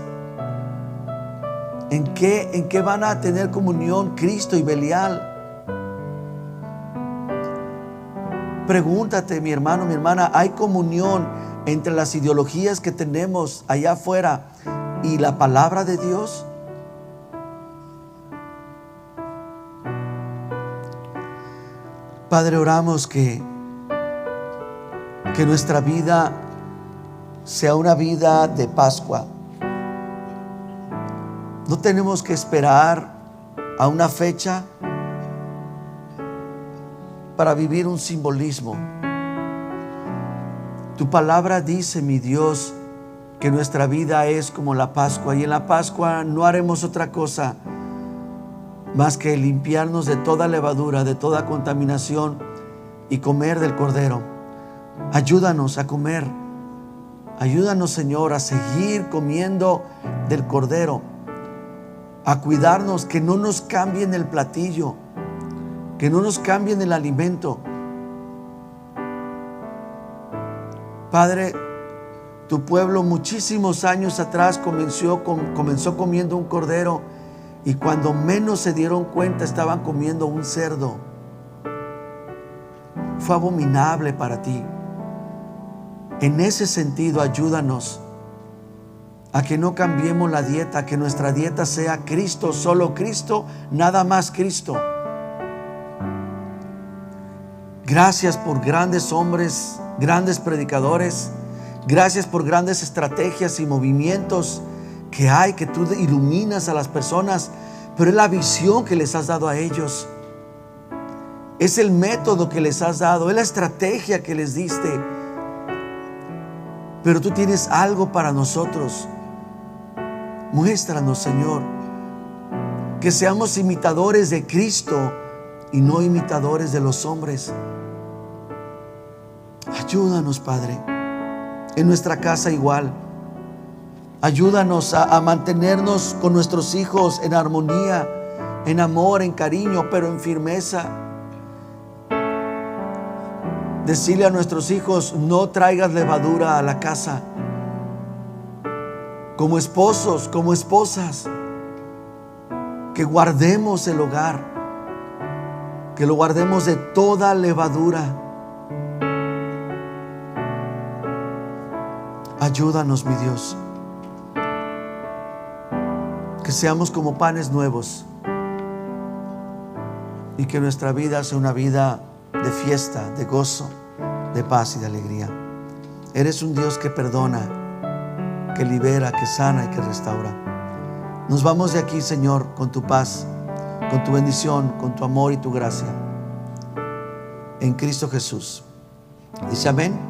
¿En qué van a tener comunión Cristo y Belial? Pregúntate, mi hermano, mi hermana, ¿hay comunión entre las ideologías que tenemos allá afuera y la palabra de Dios? Padre, oramos que nuestra vida sea una vida de Pascua. No tenemos que esperar a una fecha para vivir un simbolismo. Tu palabra dice, mi Dios, que nuestra vida es como la Pascua, y en la Pascua no haremos otra cosa más que limpiarnos de toda levadura, de toda contaminación, y comer del Cordero. Ayúdanos a comer. Ayúdanos, Señor, a seguir comiendo del Cordero, a cuidarnos, que no nos cambien el platillo, que no nos cambien el alimento. Padre, tu pueblo muchísimos años atrás comenzó comiendo un cordero, y cuando menos se dieron cuenta estaban comiendo un cerdo. Fue abominable para ti. En ese sentido, ayúdanos a que no cambiemos la dieta, a que nuestra dieta sea Cristo, solo Cristo, nada más Cristo. Gracias por grandes hombres, grandes predicadores. Gracias por grandes estrategias y movimientos que hay, que tú iluminas a las personas, pero es la visión que les has dado a ellos. Es el método que les has dado, es la estrategia que les diste. Pero tú tienes algo para nosotros. Muéstranos, Señor, que seamos imitadores de Cristo y no imitadores de los hombres. Ayúdanos, Padre, en nuestra casa igual. Ayúdanos a mantenernos con nuestros hijos en armonía, en amor, en cariño, pero en firmeza. Decirle a nuestros hijos, no traigas levadura a la casa. Como esposos, como esposas, que guardemos el hogar, que lo guardemos de toda levadura. Ayúdanos, mi Dios, que seamos como panes nuevos y que nuestra vida sea una vida de fiesta, de gozo, de paz y de alegría. Eres un Dios que perdona, que libera, que sana y que restaura. Nos vamos de aquí, Señor, con tu paz, con tu bendición, con tu amor y tu gracia. En Cristo Jesús. Dice amén.